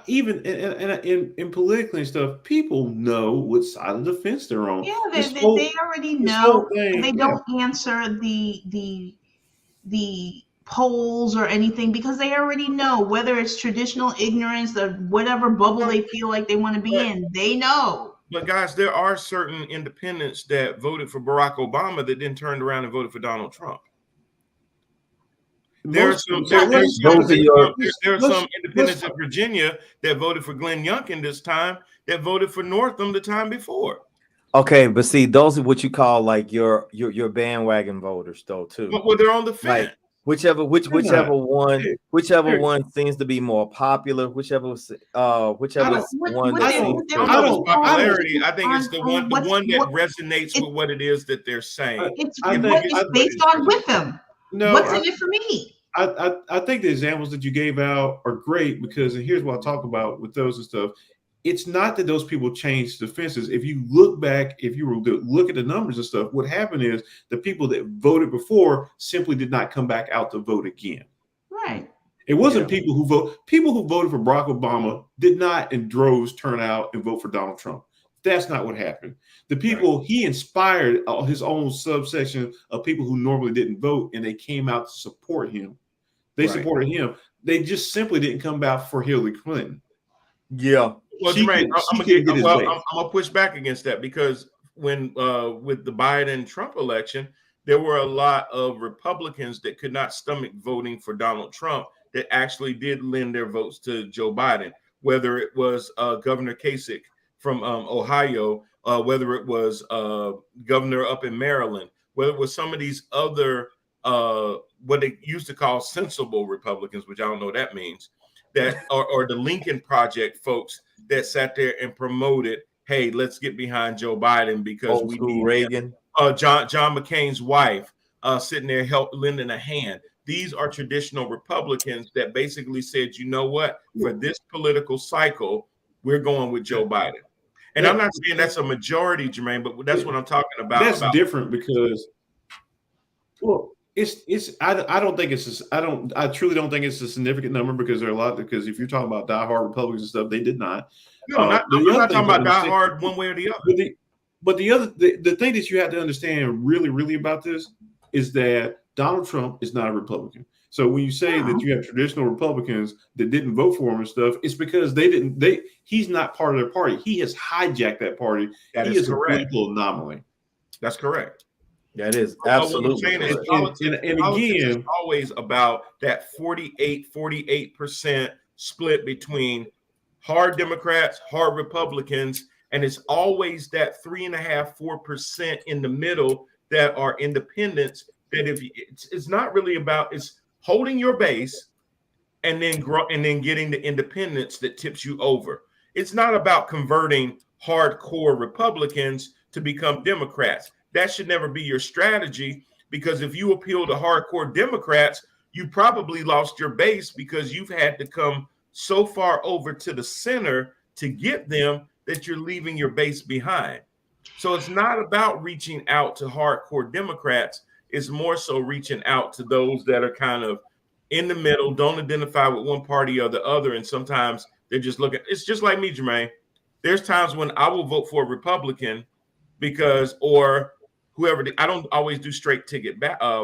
Even in politically and stuff, people know what side of the fence they're on. Yeah, they already know. They don't answer the polls or anything because they already know whether it's traditional ignorance or whatever bubble they feel like they want to be in. They know. But guys, there are certain independents that voted for Barack Obama that then turned around and voted for Donald Trump. There are some independents in Virginia that voted for Glenn Youngkin this time that voted for Northam the time before. Okay, but see, those are what you call like your bandwagon voters, though, too. Well, they're on the fence. Like, whichever one seems to be more popular, whichever one. I think it's the one that resonates with what it is that they're saying. It's based on with them. No, what's in it for me? I think the examples that you gave out are great because, and here's what I'll talk about with those and stuff. It's not that those people changed the fences. If you look back, if you were to look at the numbers and stuff, what happened is the people that voted before simply did not come back out to vote again. Right. It wasn't people who voted for Barack Obama did not in droves turn out and vote for Donald Trump. That's not what happened. The people he inspired his own subsection of people who normally didn't vote, and they came out to support him. They supported him. They just simply didn't come out for Hillary Clinton. Yeah. Well, Jermaine, I'm gonna push back against that because when with the Biden-Trump election, there were a lot of Republicans that could not stomach voting for Donald Trump that actually did lend their votes to Joe Biden, whether it was Governor Kasich from Ohio, whether it was governor up in Maryland, whether it was some of these other what they used to call sensible Republicans, which I don't know what that means, that or the Lincoln Project folks that sat there and promoted, hey, let's get behind Joe Biden because we need Reagan. John McCain's wife sitting there lending a hand. These are traditional Republicans that basically said, you know what, for this political cycle, we're going with Joe Biden. And I'm not saying that's a majority, Jermaine, but that's what I'm talking about. That's different because, well, I don't think it's I truly don't think it's a significant number because there are a lot, because if you're talking about diehard Republicans and stuff, they did not. No, I'm not talking about diehard one way or the other. But the thing that you have to understand really about this is that Donald Trump is not a Republican. So when you say that you have traditional Republicans that didn't vote for him and stuff, it's because he's not part of their party. He has hijacked that party. He is correct. A political anomaly. That's correct. That is absolutely. And again, it's always about that 48% split between hard Democrats, hard Republicans, and it's always that 3.5-4% in the middle that are independents. That if it's not really about, it's holding your base and then getting the independents that tips you over. It's not about converting hardcore Republicans to become Democrats. That should never be your strategy, because if you appeal to hardcore Democrats, you probably lost your base because you've had to come so far over to the center to get them that you're leaving your base behind. So it's not about reaching out to hardcore Democrats. It's more so reaching out to those that are kind of in the middle, don't identify with one party or the other. And sometimes they're just looking. It's just like me, Jermaine. There's times when I will vote for a Republican or whoever. I don't always do straight ticket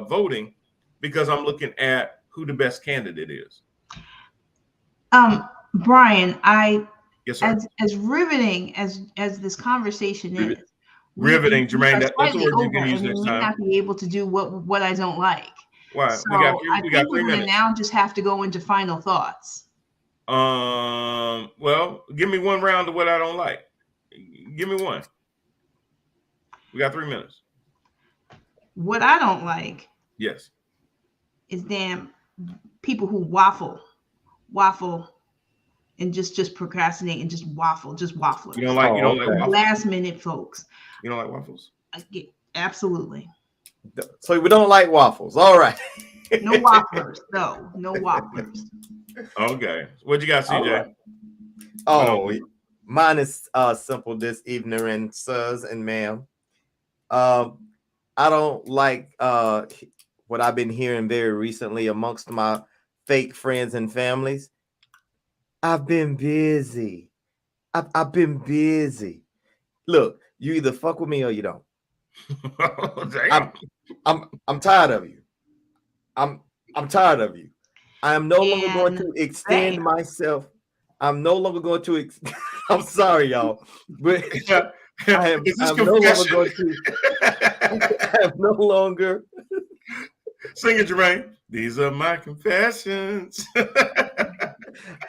voting because I'm looking at who the best candidate is. Brian, yes, sir. As riveting as this conversation is. Riveting, Jermaine. That's the word you can use next time. We not be able to do what I don't like. Why? So we got 3 minutes. Now just have to go into final thoughts. Well, give me one round of what I don't like. Give me one. We got 3 minutes. What I don't like, yes, is damn people who waffle, and just procrastinate and just waffle. You don't like waffles? Last minute folks. You don't like waffles? Absolutely. So we don't like waffles. All right. No waftlers. No waftlers. Okay. What you got, CJ? Right. Oh, mine is simple this evening, sirs and ma'am. I don't like what I've been hearing very recently amongst my fake friends and families. I've been busy. I've been busy. Look, you either fuck with me or you don't. Damn. I'm tired of you. I'm tired of you. I am no longer going to extend myself. I'm no longer going to. I'm sorry, y'all, but I am no longer. Sing it, Jermaine. These are my confessions.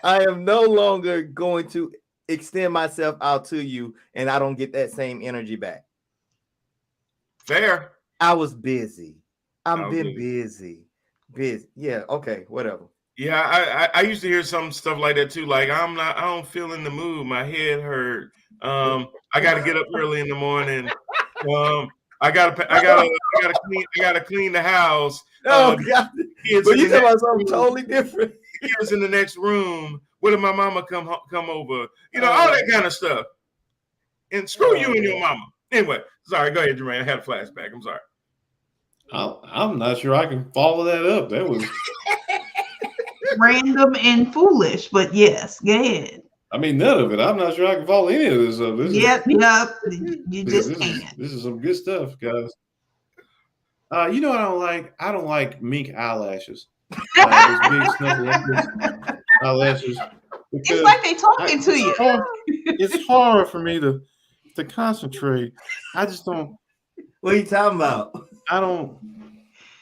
I am no longer going to extend myself out to you, and I don't get that same energy back. Fair. I was busy. I've been busy. Yeah. Okay. Whatever. Yeah. I used to hear some stuff like that too. Like I don't feel in the mood. My head hurt. I got to get up early in the morning. I gotta clean the house. Oh God! But you talking about something totally different. Kids in the next room. What if my mama come over? You know, all that kind of stuff. And screw you and your mama. Anyway, sorry. Go ahead, Jermaine. I had a flashback. I'm sorry. I'm not sure I can follow that up. That was random and foolish, but yes, go ahead. I mean, none of it. I'm not sure I can follow any of this stuff. Yep. You just can't. This is some good stuff, guys. You know what I don't like? I don't like mink eyelashes. Those big snuffle eyelashes. It's like they talking to you. It's hard for me to concentrate. I just don't. What are you talking about? I don't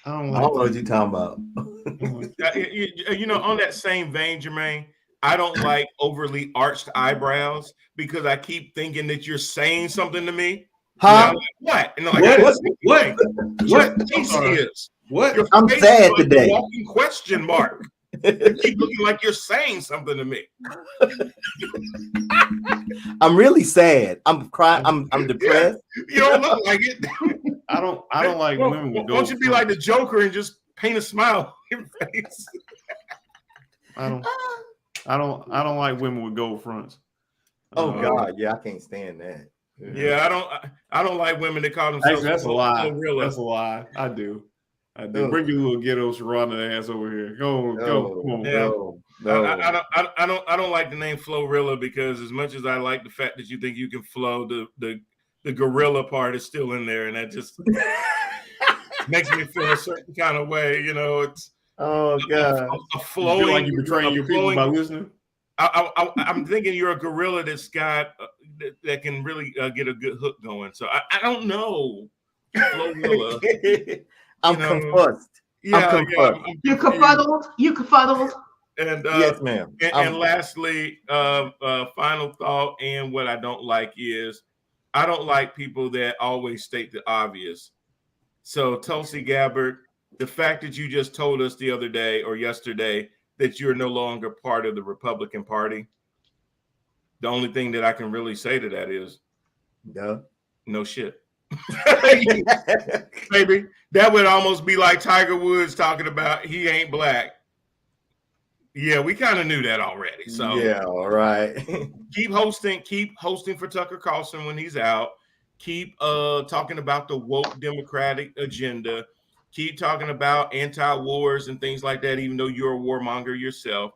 like know what you're talking about. You know, on that same vein, Jermaine, I don't like overly arched eyebrows because I keep thinking that you're saying something to me. Huh? Like, what? And I'm like, what? What? Face is. What? Your I'm face sad is like today. a walking question mark. You keep looking like you're saying something to me. I'm really sad. I'm crying. I'm depressed. You don't look like it. I don't like women with gold. Won't you be like the Joker and just paint a smile on your face? I don't like women with gold fronts. Oh God, yeah, I can't stand that. Yeah, I don't like women that call themselves. Actually, that's a lie. Glorilla. That's a lie. I do. Oh. Bring your little ghetto Sharonda ass over here. Go. Come on. Yeah. No. I don't like the name Florilla because as much as I like the fact that you think you can flow, the gorilla part is still in there, and that just makes me feel a certain kind of way. You know, it's Oh God. a flowing. You feel like you're betraying your people by listening. I'm thinking you're a gorilla that's got that can really get a good hook going. So I don't know, Florilla. I'm confused. Yeah, You confuddled. You confuddled. And yes, ma'am. And lastly, final thought, and what I don't like is I don't like people that always state the obvious. So Tulsi Gabbert, the fact that you just told us the other day or yesterday that you're no longer part of the Republican Party, the only thing that I can really say to that is no shit. Maybe that would almost be like Tiger Woods talking about he ain't black. Yeah, we kind of knew that already. So yeah, all right. keep hosting for Tucker Carlson when he's out. Keep talking about the woke Democratic agenda. Keep talking about anti-wars and things like that, even though you're a warmonger yourself.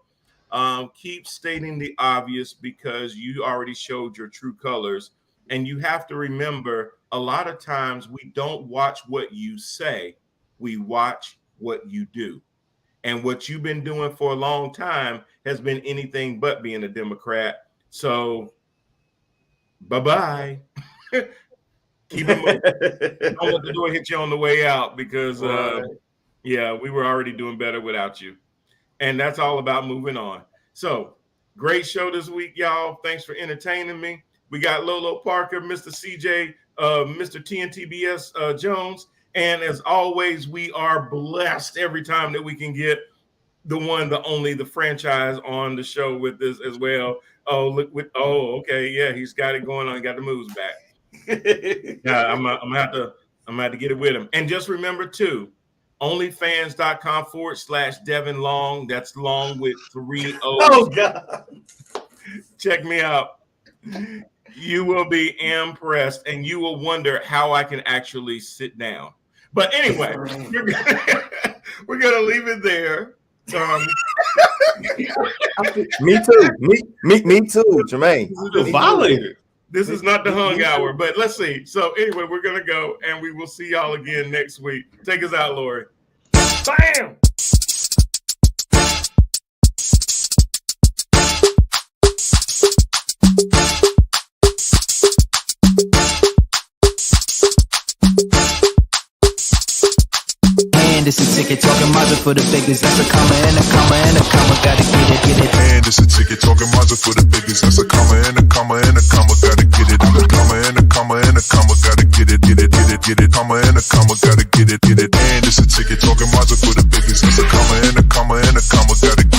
Keep stating the obvious because you already showed your true colors. And you have to remember, a lot of times we don't watch what you say. We watch what you do. And what you've been doing for a long time has been anything but being a Democrat. So, bye-bye. Keep it moving. Don't let the door hit you on the way out because, yeah, we were already doing better without you. And that's all about moving on. So, great show this week, y'all. Thanks for entertaining me. We got Lolo Parker, Mr. CJ, Mr. TNTBS Jones. And as always, we are blessed every time that we can get the one, the only, the franchise on the show with this as well. Okay, yeah, he's got it going on. He got the moves back. Yeah, I'm gonna have to get it with him. And just remember too, onlyfans.com/Devin Long. That's Long with 3 O's. Oh God. Check me out. You will be impressed, and you will wonder how I can actually sit down. But anyway, we're gonna leave it there. Me too. Me too, Jermaine. Violated. This is not the hung hour, but let's see. So anyway, we're gonna go, and we will see y'all again next week. Take us out, Lori. Bam. This a ticket talking Mazda for the biggest. That's a comma and a comma and a comma. Gotta get it. And it's a ticket talking Mazda for the biggest. That's a comma and a comma and a comma. Gotta get it. I'm a comma and a comma and a comma. Gotta get it. Comma and a comma. Gotta get it. And it's a ticket talking Mazda for the biggest. That's a comma and a comma and a comma. Gotta get it.